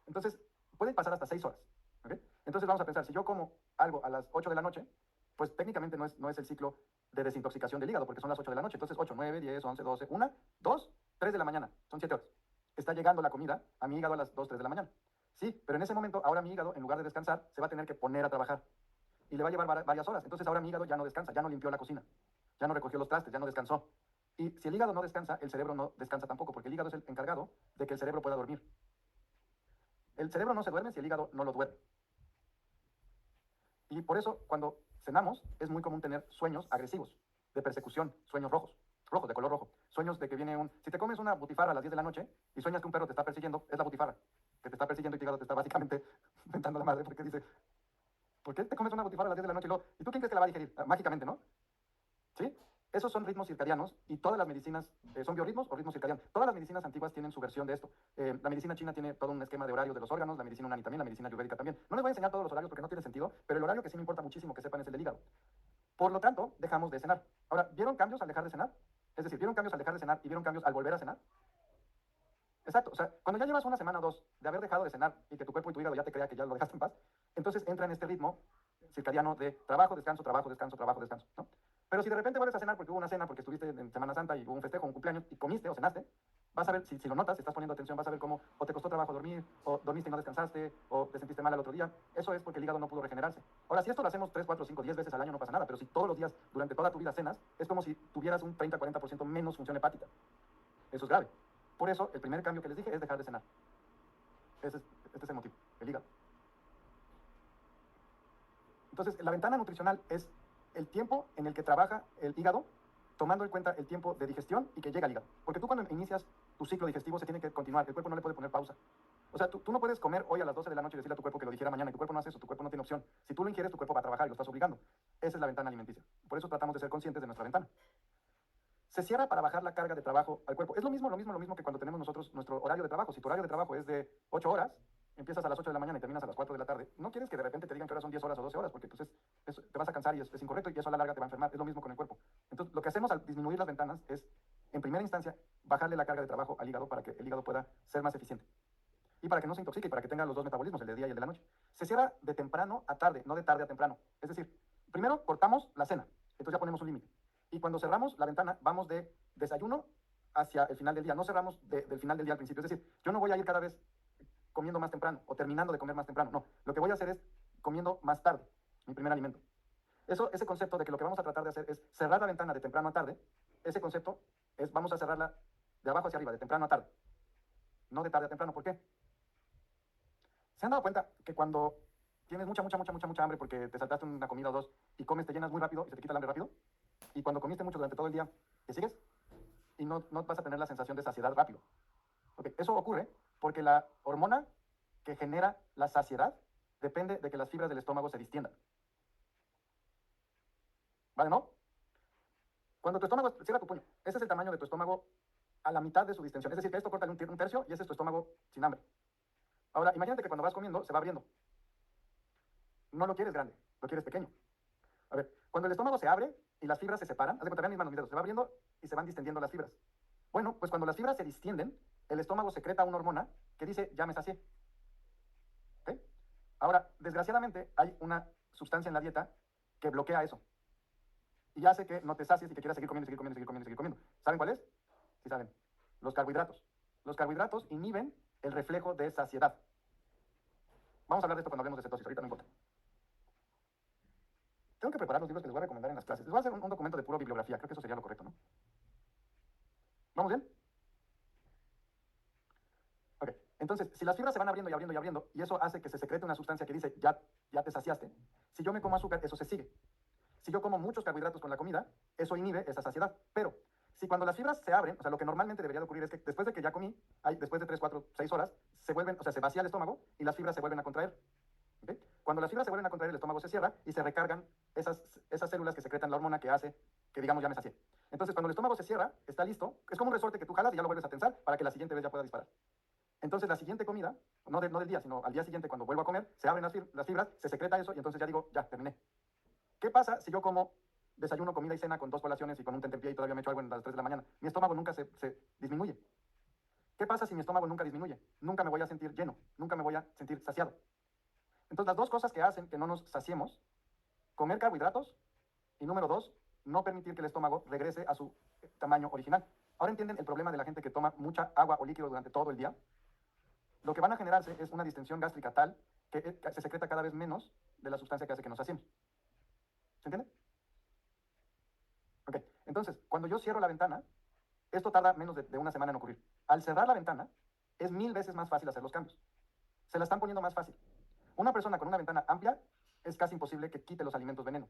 Entonces, pueden pasar hasta 6 horas. ¿Okay? Entonces, vamos a pensar, si yo como algo a las 8 de la noche, pues técnicamente no es el ciclo de desintoxicación del hígado, porque son las 8 de la noche. Entonces, 8, 9, 10, 11, 12, 1, 2, 3 de la mañana. Son 7 horas. Está llegando la comida a mi hígado a las 2, 3 de la mañana. Sí, pero en ese momento, ahora mi hígado, en lugar de descansar, se va a tener que poner a trabajar. Y le va a llevar varias horas. Entonces, ahora mi hígado ya no descansa, ya no limpió la cocina, ya no recogió los trastes, ya no descansó. Y si el hígado no descansa, el cerebro no descansa tampoco, porque el hígado es el encargado de que el cerebro pueda dormir. El cerebro no se duerme si el hígado no lo duerme. Y por eso, cuando cenamos, es muy común tener sueños agresivos, de persecución, sueños rojos, de color rojo. Sueños de que viene un... Si te comes una butifarra a las 10 de la noche y sueñas que un perro te está persiguiendo, es la butifarra, que te está persiguiendo y tu hígado te está básicamente inventando la madre, porque dice, ¿por qué te comes una butifarra a las 10 de la noche y tú quién crees que la va a digerir? Mágicamente, ¿no? ¿Sí? Esos son ritmos circadianos y todas las medicinas, ¿son biorritmos o ritmos circadianos? Todas las medicinas antiguas tienen su versión de esto. La medicina china tiene todo un esquema de horarios de los órganos, la medicina unani también, la medicina ayurvédica también. No les voy a enseñar todos los horarios porque no tiene sentido, pero el horario que sí me importa muchísimo que sepan es el del hígado. Por lo tanto, dejamos de cenar. Ahora, ¿vieron cambios al dejar de cenar? Es decir, ¿vieron cambios al dejar de cenar y vieron cambios al volver a cenar? Exacto, o sea, cuando ya llevas una semana o dos de haber dejado de cenar y que tu cuerpo y tu hígado ya te crea que ya lo dejaste en paz, entonces entra en este ritmo circadiano de trabajo, descanso, trabajo, descanso, trabajo, descanso, ¿no? Pero si de repente vuelves a cenar porque hubo una cena, porque estuviste en Semana Santa y hubo un festejo, un cumpleaños y comiste o cenaste, vas a ver, si lo notas, si estás poniendo atención, vas a ver cómo o te costó trabajo dormir, o dormiste y no descansaste, o te sentiste mal al otro día. Eso es porque el hígado no pudo regenerarse. Ahora, si esto lo hacemos 3, 4, 5, 10 veces al año, no pasa nada, pero si todos los días, durante toda tu vida cenas, es como si tuvieras un 30-40% menos función hepática. Eso es grave. Por eso, el primer cambio que les dije es dejar de cenar. Este es el motivo, el hígado. Entonces, la ventana nutricional es el tiempo en el que trabaja el hígado, tomando en cuenta el tiempo de digestión y que llega al hígado. Porque tú cuando inicias tu ciclo digestivo se tiene que continuar, el cuerpo no le puede poner pausa. O sea, tú no puedes comer hoy a las 12 de la noche y decirle a tu cuerpo que lo digiera mañana, y tu cuerpo no hace eso, tu cuerpo no tiene opción. Si tú lo ingieres, tu cuerpo va a trabajar y lo estás obligando. Esa es la ventana alimenticia. Por eso tratamos de ser conscientes de nuestra ventana. Se cierra para bajar la carga de trabajo al cuerpo. Es lo mismo que cuando tenemos nosotros nuestro horario de trabajo. Si tu horario de trabajo es de 8 horas, empiezas a las 8 de la mañana y terminas a las 4 de la tarde, no quieres que de repente te digan que ahora son 10 horas o 12 horas, porque pues te vas a cansar y es incorrecto y eso a la larga te va a enfermar. Es lo mismo con el cuerpo. Entonces, lo que hacemos al disminuir las ventanas es, en primera instancia, bajarle la carga de trabajo al hígado para que el hígado pueda ser más eficiente. Y para que no se intoxique y para que tenga los dos metabolismos, el de día y el de la noche. Se cierra de temprano a tarde, no de tarde a temprano. Es decir, primero cortamos la cena, entonces ya ponemos un límite. Y cuando cerramos la ventana, vamos de desayuno hacia el final del día. No cerramos del final del día al principio. Es decir, yo no voy a ir cada vez comiendo más temprano o terminando de comer más temprano. No, lo que voy a hacer es comiendo más tarde, mi primer alimento. Ese concepto de que lo que vamos a tratar de hacer es cerrar la ventana de temprano a tarde, ese concepto es vamos a cerrarla de abajo hacia arriba, de temprano a tarde. No de tarde a temprano. ¿Por qué? ¿Se han dado cuenta que cuando tienes mucha hambre porque te saltaste una comida o dos y comes, te llenas muy rápido y se te quita el hambre rápido? Y cuando comiste mucho durante todo el día, ¿te sigues? Y no vas a tener la sensación de saciedad rápido. Okay. Eso ocurre porque la hormona que genera la saciedad depende de que las fibras del estómago se distiendan. ¿Vale, no? Cuando tu estómago, cierra tu puño, ese es el tamaño de tu estómago a la mitad de su distensión. Es decir, que esto corta un tercio y ese es tu estómago sin hambre. Ahora, imagínate que cuando vas comiendo se va abriendo. No lo quieres grande, lo quieres pequeño. A ver, cuando el estómago se abre y las fibras se separan, haz de cuenta, vean mis manos, mis dedos, se va abriendo y se van distendiendo las fibras. Bueno, pues cuando las fibras se distienden, el estómago secreta una hormona que dice, ya me sacié. ¿Ok? Ahora, desgraciadamente, hay una sustancia en la dieta que bloquea eso y hace que no te sacies y que quieras seguir comiendo, seguir comiendo, seguir comiendo, seguir comiendo. ¿Saben cuál es? Sí saben. Los carbohidratos. Los carbohidratos inhiben el reflejo de saciedad. Vamos a hablar de esto cuando hablemos de cetosis, ahorita no importa. Tengo que preparar los libros que les voy a recomendar en las clases. Les voy a hacer un documento de pura bibliografía, creo que eso sería lo correcto, ¿no? ¿Vamos bien? Ok. Entonces, si las fibras se van abriendo y abriendo y abriendo, y eso hace que se secrete una sustancia que dice, ya te saciaste, si yo me como azúcar, eso se sigue. Si yo como muchos carbohidratos con la comida, eso inhibe esa saciedad. Pero si cuando las fibras se abren, o sea, lo que normalmente debería de ocurrir es que después de que ya comí, después de 3, 4, 6 horas, se vuelven, o sea, se vacía el estómago y las fibras se vuelven a contraer. ¿Ok? Cuando las fibras se vuelven a contraer, el estómago se cierra y se recargan esas células que secretan la hormona que hace que, digamos, ya me sacié. Entonces, cuando el estómago se cierra, está listo, es como un resorte que tú jalas y ya lo vuelves a tensar para que la siguiente vez ya pueda disparar. Entonces, la siguiente comida, no del día, sino al día siguiente, cuando vuelvo a comer, se abren las fibras, se secreta eso y entonces ya digo, ya, terminé. ¿Qué pasa si yo como desayuno, comida y cena con 2 colaciones y con un tentempié y todavía me echo algo en las 3 de la mañana? Mi estómago nunca se disminuye. ¿Qué pasa si mi estómago nunca disminuye? Nunca me voy a sentir lleno, nunca me voy a sentir saciado. Entonces, las dos cosas que hacen que no nos saciemos, comer carbohidratos y número 2, no permitir que el estómago regrese a su tamaño original. Ahora entienden el problema de la gente que toma mucha agua o líquido durante todo el día. Lo que van a generarse es una distensión gástrica tal que se secreta cada vez menos de la sustancia que hace que nos saciemos. ¿Se entiende? Ok, entonces, cuando yo cierro la ventana, esto tarda menos de una semana en ocurrir. Al cerrar la ventana, es 1000 veces más fácil hacer los cambios. Se la están poniendo más fácil. Una persona con una ventana amplia es casi imposible que quite los alimentos veneno.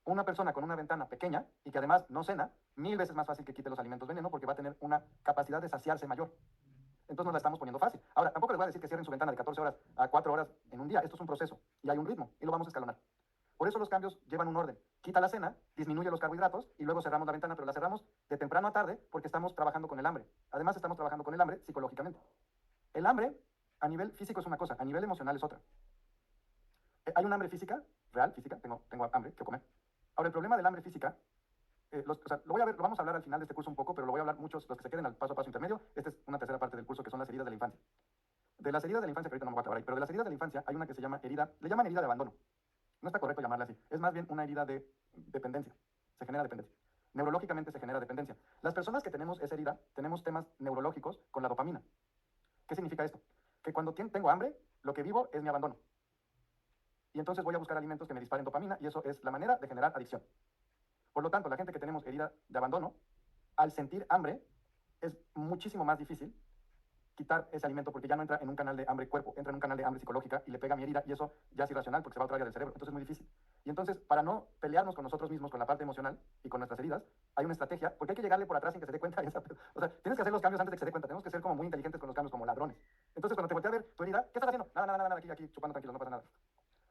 Una persona con una ventana pequeña y que además no cena, 1000 veces más fácil que quite los alimentos veneno porque va a tener una capacidad de saciarse mayor. Entonces nos la estamos poniendo fácil. Ahora, tampoco les voy a decir que cierren su ventana de 14 horas a 4 horas en un día. Esto es un proceso y hay un ritmo y lo vamos a escalonar. Por eso los cambios llevan un orden. Quita la cena, disminuye los carbohidratos y luego cerramos la ventana, pero la cerramos de temprano a tarde porque estamos trabajando con el hambre. Además, estamos trabajando con el hambre psicológicamente. El hambre a nivel físico es una cosa, a nivel emocional es otra. Hay un hambre física, real, física, tengo hambre, quiero comer. Ahora, el problema del hambre física, o sea, lo vamos a hablar al final de este curso un poco, pero lo voy a hablar muchos, los que se queden al paso a paso intermedio. Esta es una tercera parte del curso que son las heridas de la infancia. De las heridas de la infancia, que ahorita no me voy a acabar ahí, pero de las heridas de la infancia hay una que se llama herida, le llaman herida de abandono. No está correcto llamarla así, es más bien una herida de dependencia. Se genera dependencia. Neurológicamente se genera dependencia. Las personas que tenemos esa herida tenemos temas neurológicos con la dopamina. ¿Qué significa esto? Que cuando tengo hambre, lo que vivo es mi abandono. Y entonces voy a buscar alimentos que me disparen dopamina y eso es la manera de generar adicción. Por lo tanto, la gente que tenemos herida de abandono, al sentir hambre, es muchísimo más difícil quitar ese alimento porque ya no entra en un canal de hambre cuerpo, entra en un canal de hambre psicológica y le pega a mi herida y eso ya es irracional porque se va a otra área del cerebro. Entonces es muy difícil. Y entonces, para no pelearnos con nosotros mismos, con la parte emocional y con nuestras heridas, hay una estrategia porque hay que llegarle por atrás sin que se dé cuenta. O sea, tienes que hacer los cambios antes de que se dé cuenta. Tenemos que ser como muy inteligentes con los cambios, como ladrones. Entonces, cuando te voltea a ver tu herida, ¿qué estás haciendo? Nada, nada, nada, nada, aquí chupando tranquilos, no pasa nada.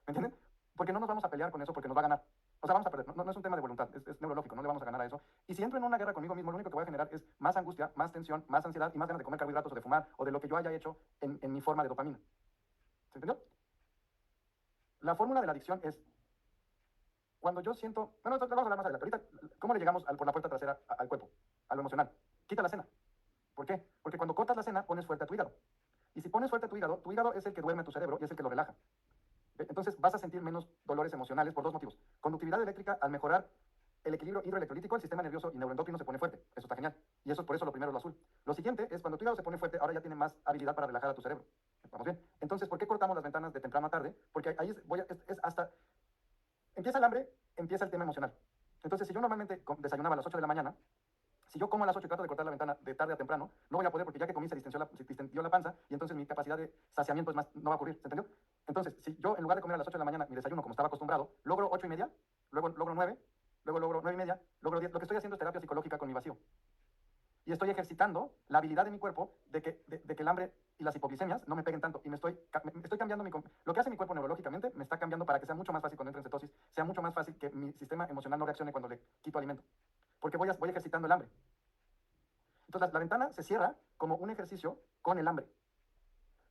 ¿Me entienden? Porque no nos vamos a pelear con eso porque nos va a ganar. O sea, vamos a perder. No es un tema de voluntad, es neurológico, no le vamos a ganar a eso. Y si entro en una guerra conmigo mismo, lo único que voy a generar es más angustia, más tensión, más ansiedad y más ganas de comer carbohidratos o de fumar o de lo que yo haya hecho en mi forma de dopamina. ¿Se entendió? La fórmula de la adicción es cuando yo siento. Bueno, esto lo vamos a hablar más adelante. Ahorita, ¿cómo le llegamos por la puerta trasera al cuerpo? A lo emocional. Quita la cena. ¿Por qué? Porque cuando cortas la cena, pones fuerte a tu hígado. Y si pones fuerte a tu hígado es el que duerme tu cerebro y es el que lo relaja. Entonces vas a sentir menos dolores emocionales por dos motivos. Conductividad eléctrica, al mejorar el equilibrio hidroelectrolítico, el sistema nervioso y neuroendocrino se pone fuerte. Eso está genial. Y eso es por eso lo primero, lo azul. Lo siguiente es cuando tu hígado se pone fuerte, ahora ya tiene más habilidad para relajar a tu cerebro. ¿Vamos bien? Entonces, ¿por qué cortamos las ventanas de temprano a tarde? Porque ahí es hasta... Empieza el hambre, empieza el tema emocional. Entonces, si yo normalmente desayunaba a las 8 de la mañana, si yo como a las 8 y trato de cortar la ventana de tarde a temprano, no voy a poder porque ya que comí se distendió la panza y entonces mi capacidad de saciamiento no va a ocurrir. ¿Se entendió? Entonces, si yo en lugar de comer a las 8 de la mañana mi desayuno como estaba acostumbrado, logro 8 y media, luego logro 9, luego logro 9 y media, logro 10, lo que estoy haciendo es terapia psicológica con mi vacío. Y estoy ejercitando la habilidad de mi cuerpo de que el hambre y las hipoglicemias no me peguen tanto. Y me estoy cambiando lo que hace mi cuerpo neurológicamente, me está cambiando para que sea mucho más fácil cuando entre en cetosis, sea mucho más fácil que mi sistema emocional no reaccione cuando le quito alimento. Porque voy ejercitando el hambre. Entonces la ventana se cierra como un ejercicio con el hambre.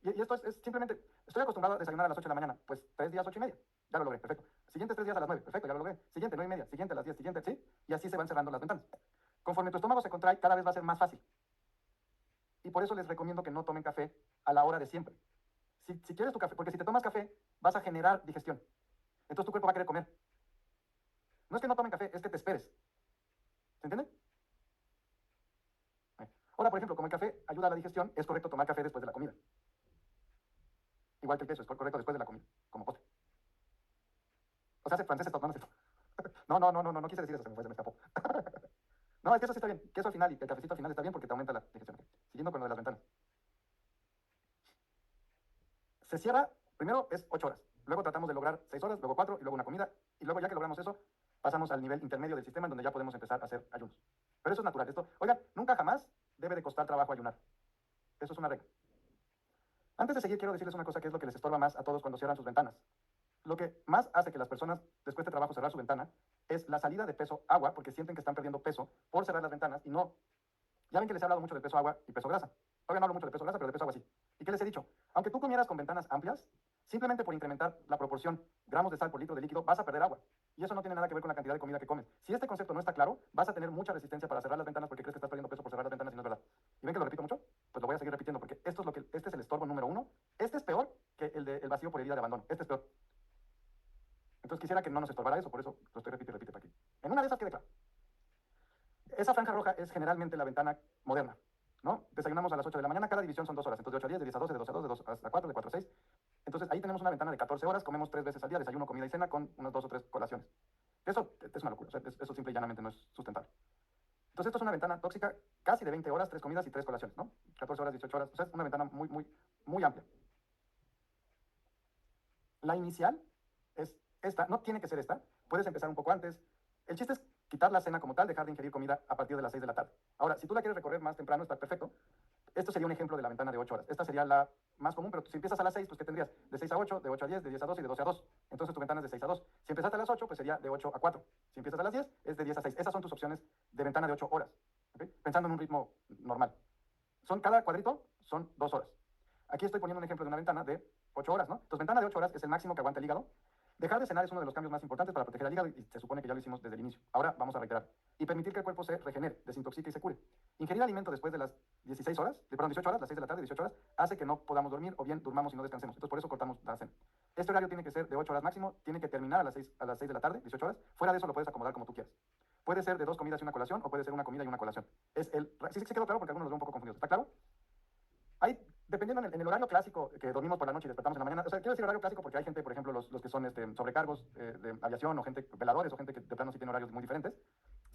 Y esto es simplemente, estoy acostumbrado a desayunar a las 8 de la mañana, pues 3 días 8 y media, ya lo logré, perfecto. Siguientes 3 días a las 9, perfecto, ya lo logré. Siguiente 9 y media, siguiente a las 10, siguiente, ¿sí? Y así se van cerrando las ventanas. Conforme tu estómago se contrae, cada vez va a ser más fácil. Y por eso les recomiendo que no tomen café a la hora de siempre. Si quieres tu café, porque si te tomas café, vas a generar digestión. Entonces tu cuerpo va a querer comer. No es que no tomen café, es que te esperes. ¿Se entiende? Ahora, por ejemplo, como el café ayuda a la digestión, es correcto tomar café después de la comida. Igual que el queso, es correcto después de la comida, como postre. O sea, hace francés esto, no, no es esto. No quise decir eso, se me escapó. No, el queso sí está bien. Queso al final y el cafecito al final está bien porque te aumenta la digestión. Siguiendo con lo de las ventanas. Se cierra, primero es 8 horas. Luego tratamos de lograr 6 horas, luego 4 y luego una comida. Y luego ya que logramos eso, pasamos al nivel intermedio del sistema en donde ya podemos empezar a hacer ayunos. Pero eso es natural. Esto, oigan, nunca jamás debe de costar trabajo ayunar. Eso es una regla. Antes de seguir, quiero decirles una cosa que es lo que les estorba más a todos cuando cierran sus ventanas. Lo que más hace que las personas les cueste trabajo cerrar su ventana es la salida de peso agua, porque sienten que están perdiendo peso por cerrar las ventanas y no. Ya ven que les he hablado mucho del peso agua y peso grasa. Todavía no hablo mucho de peso grasa, pero de peso agua sí. ¿Y qué les he dicho? Aunque tú comieras con ventanas amplias, simplemente por incrementar la proporción gramos de sal por litro de líquido, vas a perder agua. Y eso no tiene nada que ver con la cantidad de comida que comes. Si este concepto no está claro, vas a tener mucha resistencia para cerrar las ventanas porque crees que estás perdiendo peso por cerrar las ventanas y no es verdad. ¿Y ven que lo repito mucho? Pues lo voy a seguir repitiendo porque este es el estorbo número uno. Este es peor que el vacío por herida de abandono. Este es peor. Entonces quisiera que no nos estorbara eso, por eso lo estoy repite para aquí. En una de esas quede claro. Esa franja roja es generalmente la ventana moderna, ¿no? Desayunamos a las 8 de la mañana, cada división son 2 horas, entonces de 8 a 10, de 10 a 12, de 12 a 2, de 2 a 4, de 4 a 6. Entonces ahí tenemos una ventana de 14 horas, comemos 3 veces al día, desayuno, comida y cena con unas 2 o 3 colaciones. Eso es una locura, o sea, eso simple y llanamente no es sustentable. Entonces esto es una ventana tóxica casi de 20 horas, 3 comidas y 3 colaciones, ¿no? 14 horas, 18 horas, o sea, es una ventana muy amplia. La inicial es esta, no tiene que ser esta, puedes empezar un poco antes. El chiste es quitar la cena como tal, dejar de ingerir comida a partir de las 6 de la tarde. Ahora, si tú la quieres recorrer más temprano, está perfecto. Esto sería un ejemplo de la ventana de 8 horas. Esta sería la más común, pero si empiezas a las 6, pues ¿qué tendrías? De 6 a 8, de 8 a 10, de 10 a 2 y de 12 a 2. Entonces tu ventana es de 6 a 2. Si empezaste a las 8, pues sería de 8 a 4. Si empiezas a las 10, es de 10 a 6. Esas son tus opciones de ventana de 8 horas. ¿Okay? Pensando en un ritmo normal. Cada cuadrito son 2 horas. Aquí estoy poniendo un ejemplo de una ventana de 8 horas, ¿no? Entonces, ventana de 8 horas es el máximo que aguanta el hígado. Dejar de cenar es uno de los cambios más importantes para proteger al hígado y se supone que ya lo hicimos desde el inicio. Ahora vamos a reiterar. Y permitir que el cuerpo se regenere, desintoxique y se cure. Ingerir alimento después de las 16 horas, perdón, 18 horas, las 6 de la tarde, 18 horas, hace que no podamos dormir o bien durmamos y no descansemos. Entonces, por eso cortamos la cena. Este horario tiene que ser de 8 horas máximo, tiene que terminar a las 6 de la tarde, 18 horas. Fuera de eso lo puedes acomodar como tú quieras. Puede ser de 2 comidas y una colación o puede ser una comida y una colación. Sí quedó claro porque algunos lo ven un poco confundidos. ¿Está claro? Hay, dependiendo en el horario clásico que dormimos por la noche y despertamos en la mañana, o sea, quiero decir horario clásico porque hay gente, por ejemplo, los que son sobrecargos de aviación o gente veladores o gente que de plano sí tiene horarios muy diferentes.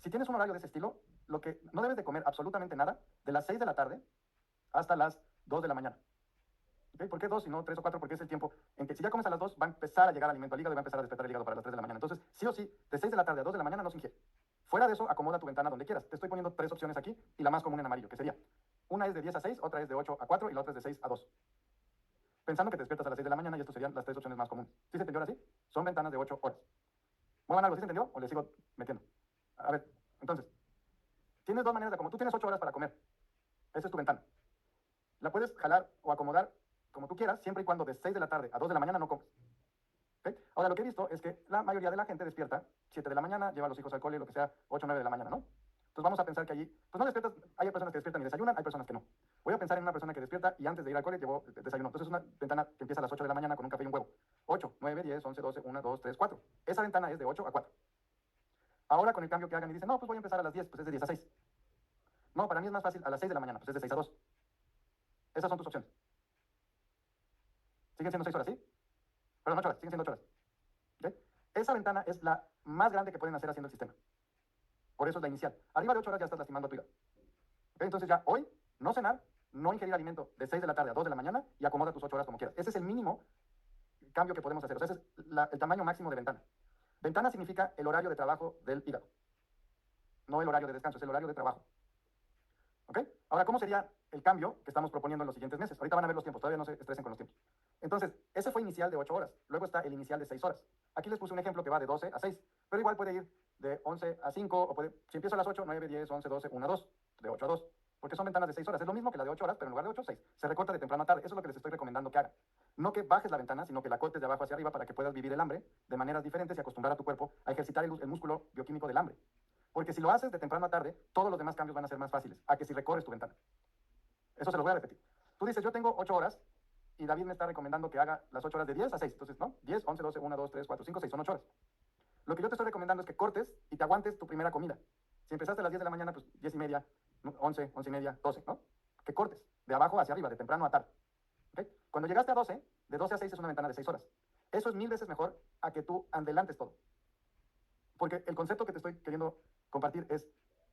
Si tienes un horario de ese estilo, lo que no debes de comer absolutamente nada de las 6 de la tarde hasta las 2 de la mañana. ¿Okay? ¿Por qué 2 y no 3 o 4? Porque es el tiempo en que si ya comes a las 2 va a empezar a llegar alimento al hígado y va a empezar a despertar el hígado para las 3 de la mañana. Entonces, sí o sí, de 6 de la tarde a 2 de la mañana no se ingiere. Fuera de eso, acomoda tu ventana donde quieras. Te estoy poniendo 3 opciones aquí y la más común en amarillo, que sería una es de 10 a 6, otra es de 8 a 4 y la otra es de 6 a 2. Pensando que te despiertas a las 6 de la mañana y estas serían las 3 opciones más comunes. ¿Sí se entendió ahora sí? Son ventanas de 8 horas. Muevan algo, ¿sí se entendió? ¿O le sigo metiendo? A ver, entonces, tienes dos maneras de comer. Tú tienes 8 horas para comer. Esa es tu ventana. La puedes jalar o acomodar como tú quieras, siempre y cuando de 6 de la tarde a 2 de la mañana no comes. ¿Okay? Ahora, lo que he visto es que la mayoría de la gente despierta 7 de la mañana, lleva a los hijos al cole, lo que sea, 8 o 9 de la mañana, ¿no? Entonces vamos a pensar que allí, pues no despiertas, hay personas que despiertan y desayunan, hay personas que no. Voy a pensar en una persona que despierta y antes de ir al cole llevó desayuno. Entonces es una ventana que empieza a las 8 de la mañana con un café y un huevo. 8, 9, 10, 11, 12, 1, 2, 3, 4. Esa ventana es de 8 a 4. Ahora con el cambio que hagan y dicen, no, pues voy a empezar a las 10, pues es de 10 a 6. No, para mí es más fácil a las 6 de la mañana, pues es de 6 a 2. Esas son tus opciones. Siguen siendo 6 horas, ¿sí? Perdón, 8 horas, siguen siendo 8 horas. ¿Okay? Esa ventana es la más grande que pueden hacer haciendo el sistema. Por eso es la inicial. Arriba de 8 horas ya estás lastimando a tu hígado. ¿Okay? Entonces ya hoy, no cenar, no ingerir alimento de 6 de la tarde a 2 de la mañana y acomoda tus 8 horas como quieras. Ese es el mínimo cambio que podemos hacer. O sea, ese es el tamaño máximo de ventana. Ventana significa el horario de trabajo del hígado. No el horario de descanso, es el horario de trabajo. ¿Ok? Ahora, ¿cómo sería el cambio que estamos proponiendo en los siguientes meses? Ahorita van a ver los tiempos, todavía no se estresen con los tiempos. Entonces, ese fue inicial de 8 horas. Luego está el inicial de 6 horas. Aquí les puse un ejemplo que va de 12 a 6, pero igual puede ir de 11 a 5, o puede, si empiezo a las 8, 9, 10, 11, 12, 1, 2, de 8 a 2, porque son ventanas de 6 horas. Es lo mismo que la de 8 horas, pero en lugar de 8, 6. Se recorta de temprano a tarde. Eso es lo que les estoy recomendando que hagan. No que bajes la ventana, sino que la cortes de abajo hacia arriba para que puedas vivir el hambre de maneras diferentes y acostumbrar a tu cuerpo a ejercitar el músculo bioquímico del hambre. Porque si lo haces de temprano a tarde, todos los demás cambios van a ser más fáciles a que si recorres tu ventana. Eso se lo voy a repetir. Tú dices, yo tengo 8 horas y David me está recomendando que haga las 8 horas de 10 a 6. Entonces, ¿no? 10, 11, 12, 1, 2, 3, 4, 5, 6, son 8 horas. Lo que yo te estoy recomendando es que cortes y te aguantes tu primera comida. Si empezaste a las 10 de la mañana, pues 10 y media, 11, 11 y media, 12, ¿no? Que cortes de abajo hacia arriba, de temprano a tarde. ¿Okay? Cuando llegaste a 12, de 12 a 6 es una ventana de 6 horas. Eso es 1000 veces mejor a que tú adelantes todo. Porque el concepto que te estoy queriendo compartir es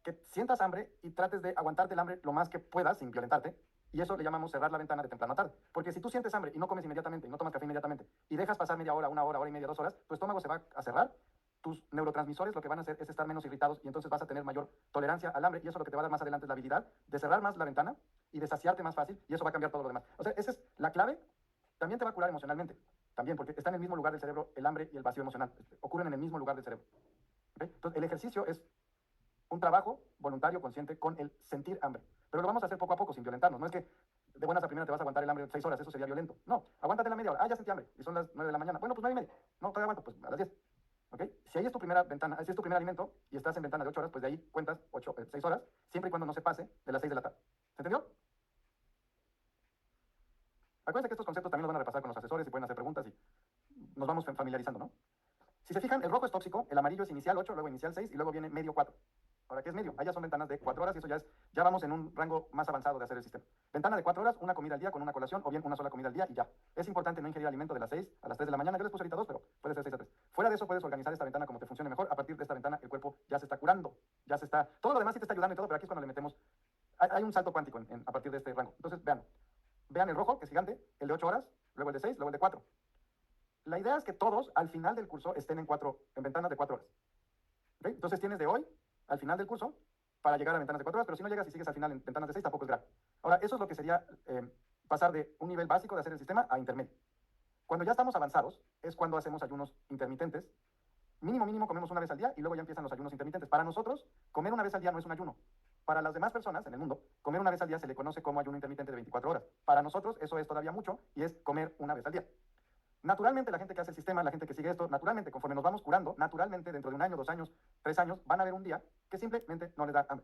que sientas hambre y trates de aguantarte el hambre lo más que puedas sin violentarte. Y eso le llamamos cerrar la ventana de temprano a tarde. Porque si tú sientes hambre y no comes inmediatamente, y no tomas café inmediatamente, y dejas pasar media hora, una hora, hora y media, 2 horas, tu estómago se va a cerrar, tus neurotransmisores lo que van a hacer es estar menos irritados y entonces vas a tener mayor tolerancia al hambre y eso lo que te va a dar más adelante es la habilidad de cerrar más la ventana y de saciarte más fácil y eso va a cambiar todo lo demás. O sea, esa es la clave. También te va a curar emocionalmente. También, porque está en el mismo lugar del cerebro el hambre y el vacío emocional. Ocurren en el mismo lugar del cerebro. ¿Okay? Entonces, el ejercicio es un trabajo voluntario, consciente, con el sentir hambre. Pero lo vamos a hacer poco a poco, sin violentarnos. No es que de buenas a primeras te vas a aguantar el hambre 6 horas, eso sería violento. No, aguántate la media hora. Ah, ya sentí hambre. Y son las 9 de la mañana. Bueno, pues 9 y media. No, todavía aguanto, pues a las 10. ¿Ok? Si ahí es tu primera ventana, si es tu primer alimento y estás en ventana de 8 horas, pues de ahí cuentas 6 horas, siempre y cuando no se pase de las 6 de la tarde. ¿Se entendió? Acuérdense que estos conceptos también los van a repasar con los asesores y pueden hacer preguntas y nos vamos familiarizando, ¿no? Si se fijan, el rojo es tóxico, el amarillo es inicial 8, luego inicial 6 y luego viene medio 4. Ahora, ¿qué es medio? Allá son ventanas de 4 horas y eso ya vamos en un rango más avanzado de hacer el sistema. Ventana de 4 horas, una comida al día con una colación o bien una sola comida al día y ya. Es importante no ingerir alimento de las 6 a las 3 de la mañana. Yo les puse ahorita 2, pero puede ser 6 a 3. Fuera de eso puedes organizar esta ventana como te funcione mejor. A partir de esta ventana el cuerpo ya se está curando, ya se está... Todo lo demás sí te está ayudando y todo, pero aquí es cuando le metemos... Hay un salto cuántico a partir de este rango. Entonces, vean el rojo, que es gigante, el de 8 horas, luego el de 6, luego el de 4. La idea es que todos al final del curso estén en ventanas de 4 horas. ¿Okay? Entonces tienes de hoy al final del curso para llegar a ventanas de 4 horas, pero si no llegas y sigues al final en ventanas de 6 tampoco es grave. Ahora, eso es lo que sería pasar de un nivel básico de hacer el sistema a intermedio. Cuando ya estamos avanzados es cuando hacemos ayunos intermitentes. Mínimo comemos una vez al día y luego ya empiezan los ayunos intermitentes. Para nosotros, comer una vez al día no es un ayuno. Para las demás personas en el mundo, comer una vez al día se le conoce como ayuno intermitente de 24 horas. Para nosotros eso es todavía mucho y es comer una vez al día. Naturalmente, la gente que hace el sistema, la gente que sigue esto, naturalmente, conforme nos vamos curando, naturalmente, dentro de 1 año, 2 años, 3 años, van a haber un día que simplemente no les da hambre.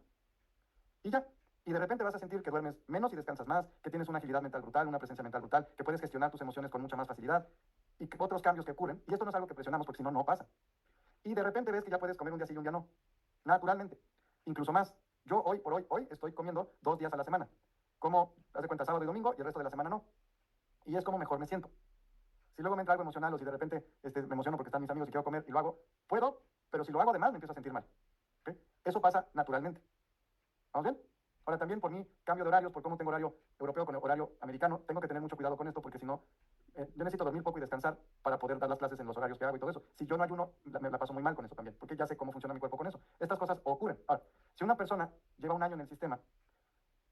Y ya. Y de repente vas a sentir que duermes menos y descansas más, que tienes una agilidad mental brutal, una presencia mental brutal, que puedes gestionar tus emociones con mucha más facilidad y otros cambios que ocurren. Y esto no es algo que presionamos porque si no, no pasa. Y de repente ves que ya puedes comer un día sí y un día no. Naturalmente. Incluso más. Yo hoy por hoy estoy comiendo 2 días a la semana. Como, haz de cuenta, sábado y domingo y el resto de la semana no. Y es como mejor me siento. Si luego me entra algo emocional o si de repente me emociono porque están mis amigos y quiero comer y lo hago, puedo, pero si lo hago además me empiezo a sentir mal. ¿Okay? Eso pasa naturalmente. ¿Vamos bien? Ahora también por mi cambio de horarios, por cómo tengo horario europeo con el horario americano, tengo que tener mucho cuidado con esto porque si no, yo necesito dormir poco y descansar para poder dar las clases en los horarios que hago y todo eso. Si yo no ayuno, me la paso muy mal con eso también, porque ya sé cómo funciona mi cuerpo con eso. Estas cosas ocurren. Ahora, si una persona lleva 1 año en el sistema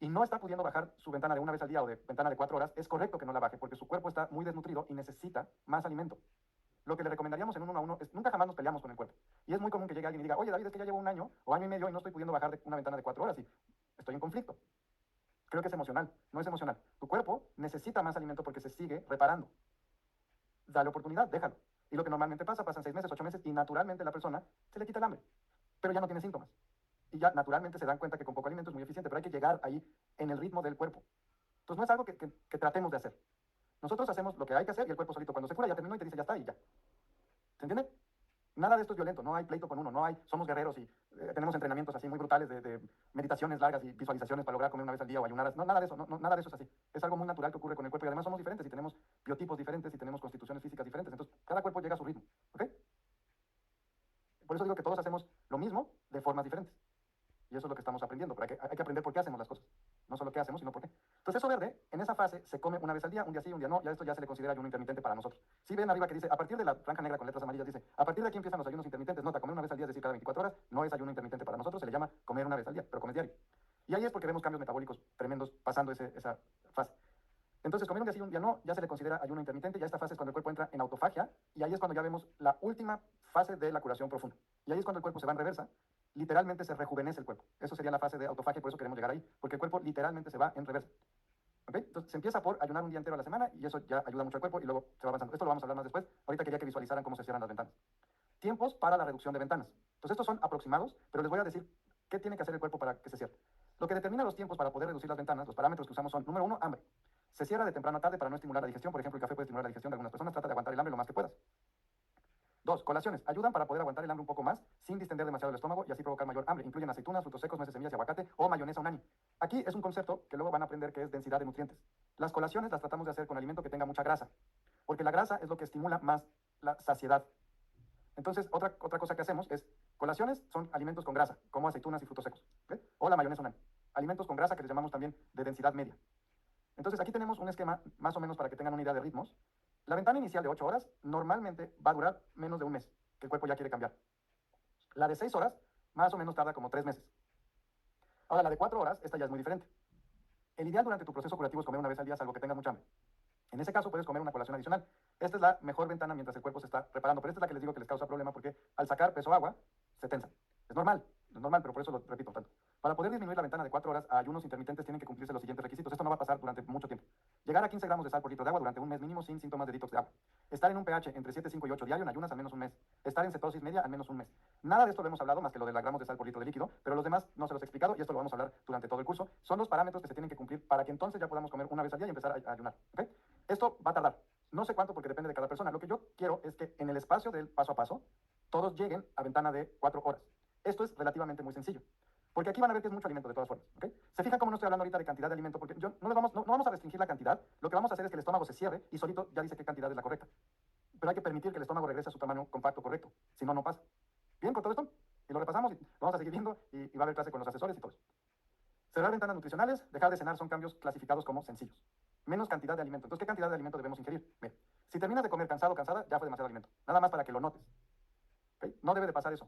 y no está pudiendo bajar su ventana de una vez al día o de ventana de 4 horas, es correcto que no la baje porque su cuerpo está muy desnutrido y necesita más alimento. Lo que le recomendaríamos en un 1 a 1 es nunca jamás nos peleamos con el cuerpo. Y es muy común que llegue alguien y diga, oye David, es que ya llevo 1 año o año y medio y no estoy pudiendo bajar de una ventana de 4 horas y estoy en conflicto. Creo que es emocional, no es emocional. Tu cuerpo necesita más alimento porque se sigue reparando. Dale oportunidad, déjalo. Y lo que normalmente pasa, pasan 6 meses, 8 meses y naturalmente la persona se le quita el hambre, pero ya no tiene síntomas. Y ya naturalmente se dan cuenta que con poco alimento es muy eficiente, pero hay que llegar ahí en el ritmo del cuerpo. Entonces no es algo que tratemos de hacer. Nosotros hacemos lo que hay que hacer y el cuerpo solito cuando se cura ya terminó y te dice ya está y ya. ¿Se entiende? Nada de esto es violento, no hay pleito con uno, no hay, somos guerreros y tenemos entrenamientos así muy brutales de meditaciones largas y visualizaciones para lograr comer una vez al día o ayunar. No, nada de eso, nada de eso es así. Es algo muy natural que ocurre con el cuerpo y además somos diferentes y tenemos biotipos diferentes y tenemos constituciones físicas diferentes. Entonces, cada cuerpo llega a su ritmo, ¿ok? Por eso digo que todos hacemos lo mismo de formas diferentes. Y eso es lo que estamos aprendiendo, pero hay que aprender por qué hacemos las cosas. No solo qué hacemos, sino por qué. Entonces, eso verde, en esa fase, se come una vez al día, un día sí, un día no, ya esto ya se le considera ayuno intermitente para nosotros. Si ven arriba que dice, a partir de la franja negra con letras amarillas, dice, a partir de aquí empiezan los ayunos intermitentes, nota, comer una vez al día, es decir, cada 24 horas, no es ayuno intermitente para nosotros, se le llama comer una vez al día, pero comes diario. Y ahí es porque vemos cambios metabólicos tremendos pasando esa fase. Entonces, comer un día sí, un día no, ya se le considera ayuno intermitente, ya esta fase es cuando el cuerpo entra en autofagia, y ahí es cuando ya vemos la última fase de la curación profunda. Y ahí es cuando el cuerpo se va en reversa, literalmente se rejuvenece el cuerpo. Eso sería la fase de autofagia, por eso queremos llegar ahí, porque el cuerpo literalmente se va en reversa. ¿Okay? Entonces, se empieza por ayunar un día entero a la semana, y eso ya ayuda mucho al cuerpo, y luego se va avanzando. Esto lo vamos a hablar más después. Ahorita quería que visualizaran cómo se cierran las ventanas. Tiempos para la reducción de ventanas. Entonces, estos son aproximados, pero les voy a decir qué tiene que hacer el cuerpo para que se cierre. Lo que determina los tiempos para poder reducir las ventanas, los parámetros que usamos son, número uno, hambre. Se cierra de temprano a tarde para no estimular la digestión. Por ejemplo, el café puede estimular la digestión de algunas personas. Trata de aguantar el hambre lo más que puedas. Dos, colaciones. Ayudan para poder aguantar el hambre un poco más sin distender demasiado el estómago y así provocar mayor hambre. Incluyen aceitunas, frutos secos, nueces, semillas y aguacate o mayonesa unani. Aquí es un concepto que luego van a aprender que es densidad de nutrientes. Las colaciones las tratamos de hacer con alimento que tenga mucha grasa, porque la grasa es lo que estimula más la saciedad. Entonces, otra cosa que hacemos es, colaciones son alimentos con grasa, como aceitunas y frutos secos, ¿ok? O la mayonesa unani. Alimentos con grasa que les llamamos también de densidad media. Entonces, aquí tenemos un esquema más o menos para que tengan una idea de ritmos. La ventana inicial de 8 horas normalmente va a durar menos de un mes, que el cuerpo ya quiere cambiar. La de 6 horas más o menos tarda como 3 meses. Ahora, la de 4 horas, esta ya es muy diferente. El ideal durante tu proceso curativo es comer una vez al día, salvo que tengas mucha hambre. En ese caso puedes comer una colación adicional. Esta es la mejor ventana mientras el cuerpo se está preparando, pero esta es la que les digo que les causa problema porque al sacar peso agua, se tensa. Es normal, pero por eso lo repito tanto. Para poder disminuir la ventana de 4 horas a ayunos intermitentes tienen que cumplirse los siguientes requisitos. Esto no va a pasar durante mucho tiempo. Llegar a 15 gramos de sal por litro de agua durante un mes mínimo sin síntomas de detox de agua. Estar en un pH entre 7, 5 y 8 diario en ayunas al menos un mes. Estar en cetosis media al menos un mes. Nada de esto lo hemos hablado más que lo de los gramos de sal por litro de líquido, pero los demás no se los he explicado y esto lo vamos a hablar durante todo el curso. Son los parámetros que se tienen que cumplir para que entonces ya podamos comer una vez al día y empezar a ayunar. ¿Okay? Esto va a tardar. No sé cuánto porque depende de cada persona. Lo que yo quiero es que en el espacio del paso a paso todos lleguen a ventana de 4 horas. Esto es relativamente muy sencillo. Porque aquí van a ver que es mucho alimento de todas formas. ¿Okay? ¿Se fijan cómo no estoy hablando ahorita de cantidad de alimento? Porque no vamos a restringir la cantidad. Lo que vamos a hacer es que el estómago se cierre y solito ya dice qué cantidad es la correcta. Pero hay que permitir que el estómago regrese a su tamaño compacto correcto. Si no, no pasa. ¿Bien con todo esto? Y lo repasamos y lo vamos a seguir viendo y va a haber clase con los asesores y todo eso. Cerrar ventanas nutricionales, dejar de cenar son cambios clasificados como sencillos. Menos cantidad de alimento. Entonces, ¿qué cantidad de alimento debemos ingerir? Bien, si terminas de comer cansado o cansada, ya fue demasiado alimento. Nada más para que lo notes. ¿Okay? No debe de pasar eso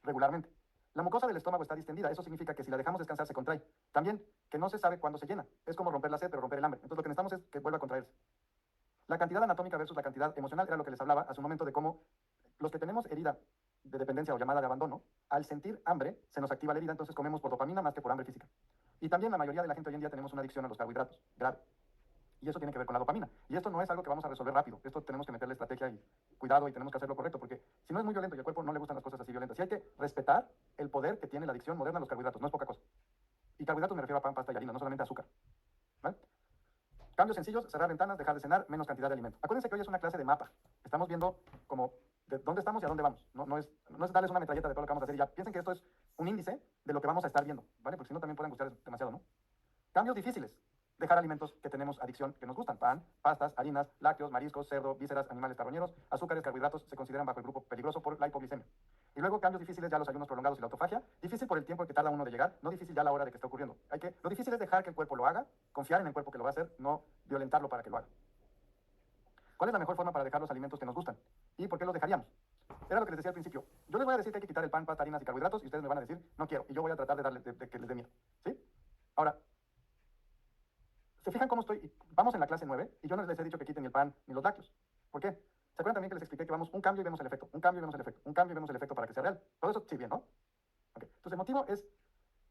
regularmente. La mucosa del estómago está distendida. Eso significa que si la dejamos descansar, se contrae. También que no se sabe cuándo se llena. Es como romper la sed, pero romper el hambre. Entonces, lo que necesitamos es que vuelva a contraerse. La cantidad anatómica versus la cantidad emocional era lo que les hablaba hace un momento de cómo los que tenemos herida de dependencia o llamada de abandono, al sentir hambre, se nos activa la herida, entonces comemos por dopamina más que por hambre física. Y también la mayoría de la gente hoy en día tenemos una adicción a los carbohidratos, grave. Y eso tiene que ver con la dopamina. Y esto no es algo que vamos a resolver rápido. Esto tenemos que meterle estrategia y cuidado y tenemos que hacerlo correcto, porque si no es muy violento y al cuerpo no le gustan las cosas así violentas. Y hay que respetar el poder que tiene la adicción moderna a los carbohidratos, no es poca cosa. Y carbohidratos me refiero a pan, pasta y harina, no solamente a azúcar. ¿Vale? Cambios sencillos, cerrar ventanas, dejar de cenar, menos cantidad de alimento. Acuérdense que hoy es una clase de mapa. Estamos viendo como de dónde estamos y a dónde vamos. No es darles una metralleta de todo lo que vamos a hacer y ya. Piensen que esto es un índice de lo que vamos a estar viendo, ¿vale? Porque si no también pueden gustar demasiado, ¿no? Cambios difíciles. Dejar alimentos que tenemos adicción, que nos gustan. Pan, pastas, harinas, lácteos, mariscos, cerdo, vísceras, animales carroñeros, azúcares, carbohidratos, se consideran bajo el grupo peligroso por la hipoglicemia. Y luego cambios difíciles, ya los ayunos prolongados y la autofagia. Difícil por el tiempo que tarda uno de llegar, no difícil ya la hora de que está ocurriendo. Lo difícil es dejar que el cuerpo lo haga, confiar en el cuerpo que lo va a hacer, no violentarlo para que lo haga. ¿Cuál es la mejor forma para dejar los alimentos que nos gustan? ¿Y por qué los dejaríamos? Era lo que les decía al principio. Yo les voy a decir que hay que quitar el pan, pasta, harinas y carbohidratos y ustedes me van a decir, no quiero. Y yo voy a tratar de darles de que les dé miedo. ¿Sí? Ahora, ¿se fijan cómo estoy? Vamos en la clase 9 y yo no les he dicho que quiten ni el pan ni los lácteos. ¿Por qué? ¿Se acuerdan también que les expliqué que vamos un cambio y vemos el efecto? Un cambio y vemos el efecto. Un cambio y vemos el efecto para que sea real. Todo eso sí, bien, ¿no? Okay. Entonces el motivo es,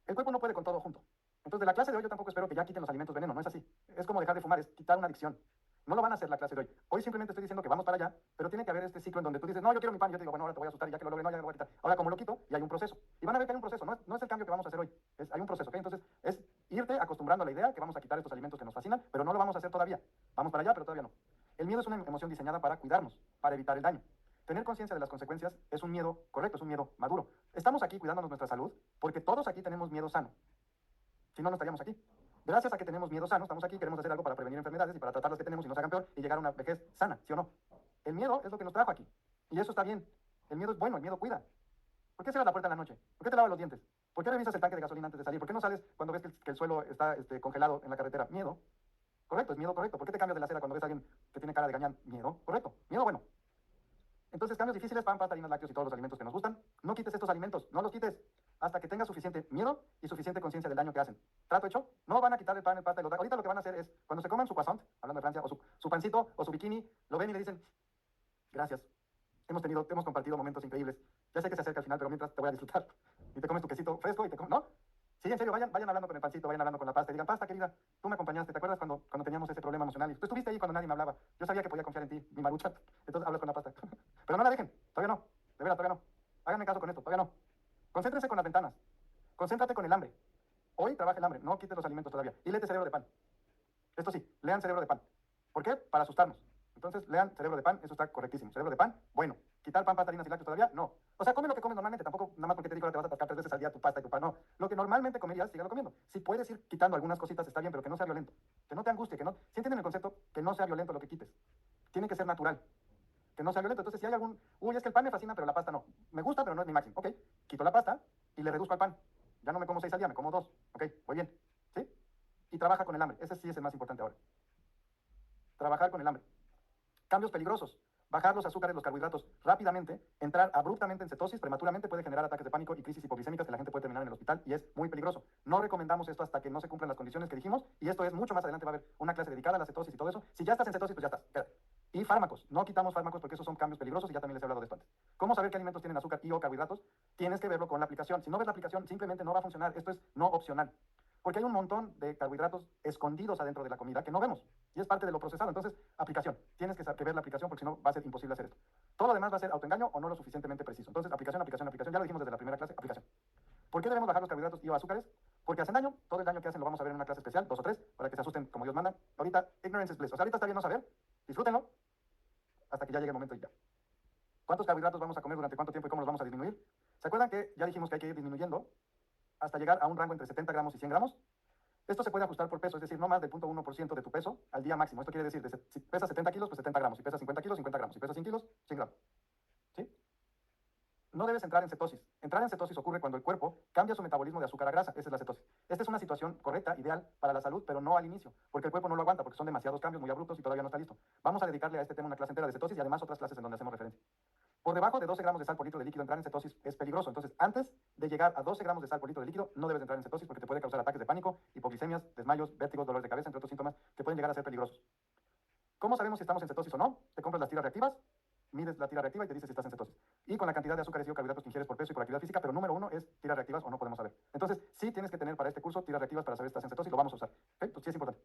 el cuerpo no puede con todo junto. Entonces de la clase de hoy yo tampoco espero que ya quiten los alimentos veneno, no es así. Es como dejar de fumar, es quitar una adicción. No lo van a hacer la clase de hoy. Hoy simplemente estoy diciendo que vamos para allá, pero tiene que haber este ciclo en donde tú dices, no, yo quiero mi pan, y yo te digo, bueno, ahora te voy a asustar y ya que lo logre, no, ya lo voy a quitar. Ahora como lo quito, y hay un proceso. Y van a ver que hay un proceso, no es el cambio que vamos a hacer hoy, hay un proceso, ¿ok? Entonces es irte acostumbrando a la idea que vamos a quitar estos alimentos que nos fascinan, pero no lo vamos a hacer todavía. Vamos para allá, pero todavía no. El miedo es una emoción diseñada para cuidarnos, para evitar el daño. Tener conciencia de las consecuencias es un miedo correcto, es un miedo maduro. Estamos aquí cuidándonos nuestra salud porque todos aquí tenemos miedo sano. Si no, no estaríamos aquí. Gracias a que tenemos miedo sano, estamos aquí, queremos hacer algo para prevenir enfermedades y para tratar las que tenemos y nos hagan peor y llegar a una vejez sana, ¿sí o no? El miedo es lo que nos trajo aquí. Y eso está bien. El miedo es bueno, el miedo cuida. ¿Por qué cierras la puerta en la noche? ¿Por qué te lavas los dientes? ¿Por qué revisas el tanque de gasolina antes de salir? ¿Por qué no sales cuando ves que el suelo está congelado en la carretera? Miedo. Correcto, es miedo correcto. ¿Por qué te cambias de la acera cuando ves a alguien que tiene cara de gañán? Miedo. Correcto. Miedo bueno. Entonces, cambios difíciles, pan, pasta, harinas, lácteos y todos los alimentos que nos gustan. No quites estos alimentos, no los quites hasta que tengas suficiente miedo y suficiente conciencia del daño que hacen. ¿Trato hecho? No van a quitar el pan, el pasta y los... Ahorita lo que van a hacer es, cuando se coman su croissant, hablando de Francia, o su pancito o su bikini, lo ven y le dicen, gracias, hemos compartido momentos increíbles. Ya sé que se acerca al final, pero mientras te voy a disfrutar. Y te comes tu quesito fresco y te comes... ¿No? Sí, en serio, vayan hablando con el pancito, vayan hablando con la pasta y digan, pasta, querida, tú me acompañaste, ¿te acuerdas cuando teníamos ese problema emocional? Y tú estuviste ahí cuando nadie me hablaba. Yo sabía que podía confiar en ti, mi marucha. Entonces hablas con la pasta. Pero no la dejen, todavía no. De verdad, todavía no. Háganme caso con esto, todavía no. Concéntrense con las ventanas. Concéntrate con el hambre. Hoy trabaja el hambre, no quites los alimentos todavía. Y léete Cerebro de Pan. Esto sí, lean Cerebro de Pan. ¿Por qué? Para asustarnos. Entonces, lean Cerebro de Pan, eso está correctísimo. Cerebro de Pan, bueno. ¿Quitar pan, pasta, harinas y lácteos todavía? No. O sea, come lo que comes normalmente, tampoco nada más porque te digo ahora te vas a atascar 3 veces al día tu pasta y tu pan, no. Lo que normalmente comerías, sígalo comiendo. Si puedes ir quitando algunas cositas, está bien, pero que no sea violento. Que no te angustie, que no... ¿Sí entienden el concepto? Que no sea violento lo que quites. Tiene que ser natural. Que no sea violento. Entonces, si hay algún... Uy, es que el pan me fascina, pero la pasta no. Me gusta, pero no es mi máximo. Ok, quito la pasta y le reduzco al pan. Ya no me como 6 al día, me como 2. Ok, voy bien. ¿Sí? Y trabaja con el hambre. Ese sí es el más importante ahora. Trabajar con el hambre. Cambios peligrosos. Bajar los azúcares, los carbohidratos rápidamente, entrar abruptamente en cetosis prematuramente puede generar ataques de pánico y crisis hipoglicémicas que la gente puede terminar en el hospital y es muy peligroso. No recomendamos esto hasta que no se cumplan las condiciones que dijimos y esto es mucho más adelante, va a haber una clase dedicada a la cetosis y todo eso. Si ya estás en cetosis, pues ya estás. Quédate. Y fármacos. No quitamos fármacos porque esos son cambios peligrosos y ya también les he hablado de esto antes. ¿Cómo saber qué alimentos tienen azúcar y o carbohidratos? Tienes que verlo con la aplicación. Si no ves la aplicación, simplemente no va a funcionar. Esto es no opcional. Porque hay un montón de carbohidratos escondidos adentro de la comida que no vemos. Y es parte de lo procesado. Entonces, aplicación. Tienes que ver la aplicación porque si no va a ser imposible hacer esto. Todo lo demás va a ser autoengaño o no lo suficientemente preciso. Entonces, aplicación, aplicación, aplicación. Ya lo dijimos desde la primera clase, aplicación. ¿Por qué debemos bajar los carbohidratos y o azúcares? Porque hacen daño. Todo el daño que hacen lo vamos a ver en una clase especial, 2 o 3, para que se asusten como Dios manda. Ahorita, ignorance is bliss. O sea, ahorita está bien no saber. Disfrútenlo hasta que ya llegue el momento y ya. ¿Cuántos carbohidratos vamos a comer durante cuánto tiempo y cómo los vamos a disminuir? ¿Se acuerdan que ya dijimos que hay que ir disminuyendo hasta llegar a un rango entre 70 gramos y 100 gramos? Esto se puede ajustar por peso, es decir, no más del 0.1% de tu peso al día máximo. Esto quiere decir, si pesas 70 kilos, pues 70 gramos. Si pesas 50 kilos, 50 gramos. Si pesas 100 kilos, 100 gramos. ¿Sí? No debes entrar en cetosis. Entrar en cetosis ocurre cuando el cuerpo cambia su metabolismo de azúcar a grasa. Esa es la cetosis. Esta es una situación correcta, ideal para la salud, pero no al inicio, porque el cuerpo no lo aguanta, porque son demasiados cambios muy abruptos y todavía no está listo. Vamos a dedicarle a este tema una clase entera de cetosis y además otras clases en donde hacemos referencia. Por debajo de 12 gramos de sal por litro de líquido, entrar en cetosis es peligroso. Entonces, antes de llegar a 12 gramos de sal por litro de líquido, no debes entrar en cetosis porque te puede causar ataques de pánico, hipoglicemias, desmayos, vértigos, dolores de cabeza, entre otros síntomas que pueden llegar a ser peligrosos. ¿Cómo sabemos si estamos en cetosis o no? Te compras las tiras reactivas, mides la tira reactiva y te dice si estás en cetosis. Y con la cantidad de azúcares y carbohidratos que ingieres por peso y por actividad física, pero número 1 es tiras reactivas o no podemos saber. Entonces, sí tienes que tener para este curso tiras reactivas para saber si estás en cetosis, lo vamos a usar. ¿Okay? Pues sí es importante.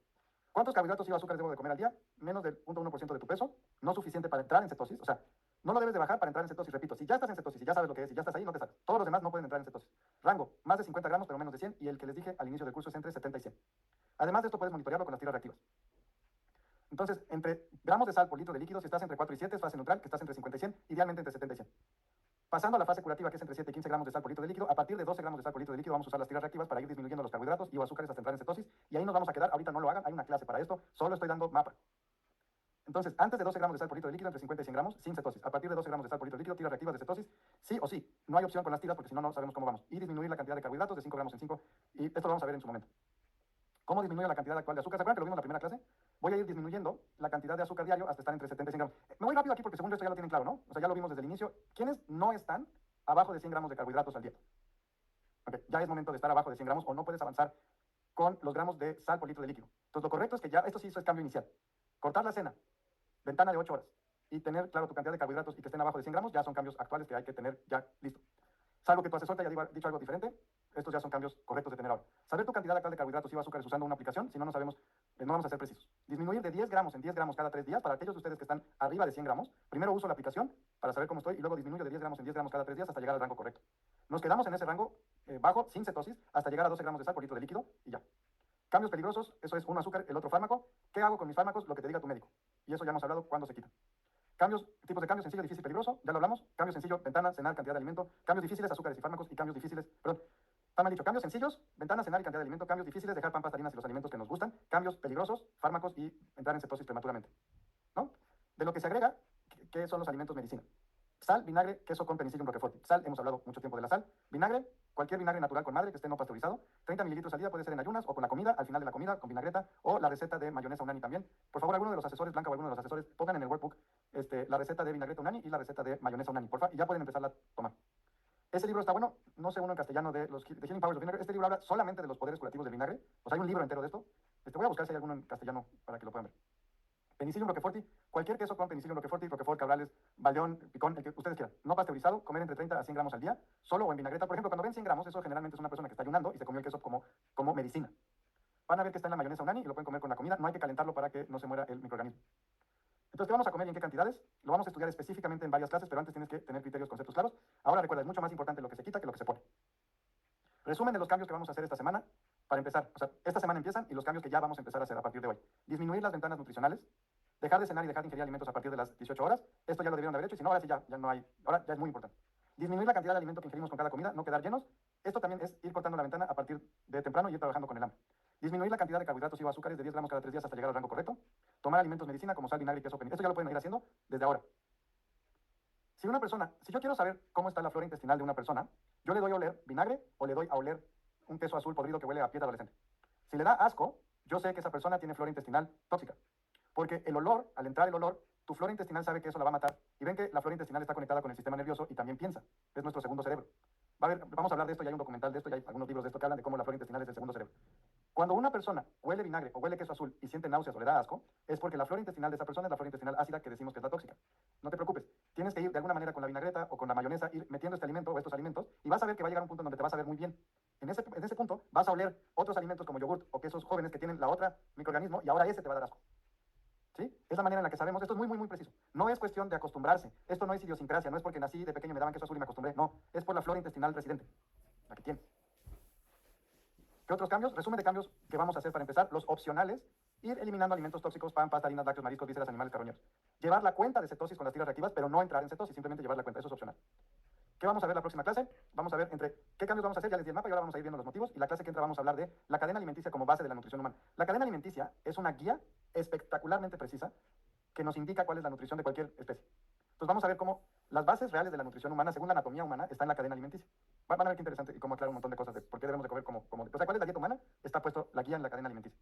¿Cuántos carbohidratos y azúcares debo de comer al día? Menos del 0.1% de tu peso, no suficiente para entrar en cetosis, o sea, no lo debes de bajar para entrar en cetosis, repito, si ya estás en cetosis, si ya sabes lo que es, si ya estás ahí, no te sacas. Todos los demás no pueden entrar en cetosis. Rango, más de 50 gramos, pero menos de 100, y el que les dije al inicio del curso es entre 70 y 100. Además de esto puedes monitorearlo con las tiras reactivas. Entonces, entre gramos de sal por litro de líquido, si estás entre 4 y 7 es fase neutral, que estás entre 50 y 100, idealmente entre 70 y 100. Pasando a la fase curativa, que es entre 7 y 15 gramos de sal por litro de líquido, a partir de 12 gramos de sal por litro de líquido vamos a usar las tiras reactivas para ir disminuyendo los carbohidratos y o azúcares hasta entrar en cetosis, y ahí nos vamos a quedar, ahorita no lo hagan, hay una clase para esto, solo estoy dando mapa. Entonces, antes de 12 gramos de sal por litro de líquido, entre 50 y 100 gramos, sin cetosis. A partir de 12 gramos de sal por litro de líquido, tiras reactivas de cetosis, sí o sí. No hay opción con las tiras porque si no, no sabemos cómo vamos. Y disminuir la cantidad de carbohidratos de 5 gramos en 5, y esto lo vamos a ver en su momento. ¿Cómo disminuye la cantidad actual de azúcar? ¿Se acuerdan que lo vimos en la primera clase? Voy a ir disminuyendo la cantidad de azúcar diario hasta estar entre 70 y 100 gramos. Me voy rápido aquí porque según esto ya lo tienen claro, ¿no? O sea, ya lo vimos desde el inicio. ¿Quiénes no están abajo de 100 gramos de carbohidratos al día? Okay, ya es momento de estar abajo de 100 gramos o no puedes avanzar con los gramos de sal por litro de líquido. Entonces, lo correcto es que ya, esto sí es cambio inicial. Cortar la cena, ventana de 8 horas, y tener claro tu cantidad de carbohidratos y que estén abajo de 100 gramos, ya son cambios actuales que hay que tener ya listo. Salvo que tu asesor te haya dicho algo diferente, estos ya son cambios correctos de tener ahora. Saber tu cantidad actual de carbohidratos y azúcares usando una aplicación, si no, no sabemos, no vamos a ser precisos. Disminuir de 10 gramos en 10 gramos cada 3 días, para aquellos de ustedes que están arriba de 100 gramos, primero uso la aplicación para saber cómo estoy y luego disminuyo de 10 gramos en 10 gramos cada 3 días hasta llegar al rango correcto. Nos quedamos en ese rango bajo, sin cetosis, hasta llegar a 12 gramos de sal por litro de líquido y ya. Cambios peligrosos, eso es uno azúcar, el otro fármaco. ¿Qué hago con mis fármacos? Lo que te diga tu médico. Y eso ya hemos hablado cuándo se quita. Cambios, tipos de cambios, sencillo, difícil, peligroso, ya lo hablamos. Cambio sencillo, ventana, cenar, cantidad de alimento. Cambios difíciles, azúcares y fármacos. Y cambios difíciles, perdón, está mal dicho. Cambios sencillos, ventana, cenar y cantidad de alimento. Cambios difíciles, dejar pan, pasta, harinas y los alimentos que nos gustan. Cambios peligrosos, fármacos y entrar en cetosis prematuramente. ¿No? De lo que se agrega, ¿qué son los alimentos medicina? Sal, vinagre, queso con penicillium roquefort. Sal, hemos hablado mucho tiempo de la sal. Vinagre, cualquier vinagre natural con madre que esté no pasteurizado. 30 mililitros al día, puede ser en ayunas o con la comida, al final de la comida, con vinagreta, o la receta de mayonesa unani también. Por favor, alguno de los asesores, Blanca o alguno de los asesores, pongan en el workbook la receta de vinagreta unani y la receta de mayonesa unani, porfa, y ya pueden empezarla a tomar. Ese libro está bueno, no sé uno en castellano de Healing Powers of Vinegar. Este libro habla solamente de los poderes curativos del vinagre. O sea, hay un libro entero de esto. Voy a buscar si hay alguno en castellano para que lo puedan ver. Penicillium roqueforti, cualquier queso con penicillium roqueforti, roquefort, cabrales, baleón, picón, el que ustedes quieran. No pasteurizado, comer entre 30 a 100 gramos al día, solo o en vinagreta. Por ejemplo, cuando ven 100 gramos, eso generalmente es una persona que está ayunando y se comió el queso como medicina. Van a ver que está en la mayonesa unani y lo pueden comer con la comida. No hay que calentarlo para que no se muera el microorganismo. Entonces, ¿qué vamos a comer y en qué cantidades? Lo vamos a estudiar específicamente en varias clases, pero antes tienes que tener criterios, conceptos claros. Ahora recuerda, es mucho más importante lo que se quita que lo que se pone. Resumen de los cambios que vamos a hacer esta semana. para empezar, o sea, esta semana empiezan y los cambios que ya vamos a empezar a hacer a partir de hoy. Disminuir las ventanas nutricionales, dejar de cenar y dejar de ingerir alimentos a partir de las 18 horas. Esto ya lo debieron de haber hecho y si no, ahora sí ya no hay, ahora ya es muy importante. Disminuir la cantidad de alimento que ingerimos con cada comida, no quedar llenos. Esto también es ir cortando la ventana a partir de temprano y ir trabajando con el hambre. Disminuir la cantidad de carbohidratos y o azúcares de 10 gramos cada 3 días hasta llegar al rango correcto. Tomar alimentos medicina como sal, vinagre y queso. Esto ya lo pueden ir haciendo desde ahora. Si yo quiero saber cómo está la flora intestinal de una persona, yo le doy a oler vinagre o le doy a oler un queso azul podrido que huele a piel adolescente. Si le da asco, yo sé que esa persona tiene flora intestinal tóxica. Porque el olor, al entrar el olor, tu flora intestinal sabe que eso la va a matar. Y ven que la flora intestinal está conectada con el sistema nervioso y también piensa. Es nuestro segundo cerebro. Vamos a hablar de esto, ya hay un documental de esto, ya hay algunos libros de esto que hablan de cómo la flora intestinal es el segundo cerebro. Cuando una persona huele vinagre o huele queso azul y siente náuseas o le da asco, es porque la flora intestinal de esa persona es la flora intestinal ácida que decimos que es la tóxica. No te preocupes, tienes que ir de alguna manera con la vinagreta o con la mayonesa, ir metiendo este alimento o estos alimentos y vas a ver que va a llegar un punto en donde te vas a ver muy bien. En ese punto vas a oler otros alimentos como yogurt o quesos jóvenes que tienen la otra microorganismo y ahora ese te va a dar asco. ¿Sí? Es la manera en la que sabemos. Esto es muy preciso. No es cuestión de acostumbrarse. Esto no es idiosincrasia. No es porque nací de pequeño y me daban queso azul y me acostumbré. No, es por la flora intestinal residente, la que tiene. ¿Qué otros cambios? Resumen de cambios que vamos a hacer para empezar. Los opcionales, ir eliminando alimentos tóxicos, pan, pasta, harinas, lácteos, mariscos, vísceras, animales carroñeros. Llevar la cuenta de cetosis con las tiras reactivas, pero no entrar en cetosis, simplemente llevar la cuenta. Eso es opcional. ¿Qué vamos a ver la próxima clase? Vamos a ver entre qué cambios vamos a hacer, ya les di el mapa y ahora vamos a ir viendo los motivos. Y la clase que entra vamos a hablar de la cadena alimenticia como base de la nutrición humana. La cadena alimenticia es una guía espectacularmente precisa que nos indica cuál es la nutrición de cualquier especie. Entonces vamos a ver cómo las bases reales de la nutrición humana, según la anatomía humana, está en la cadena alimenticia. Van a ver qué interesante y cómo aclara un montón de cosas de por qué debemos de comer o sea, cuál es la dieta humana, está puesto la guía en la cadena alimenticia.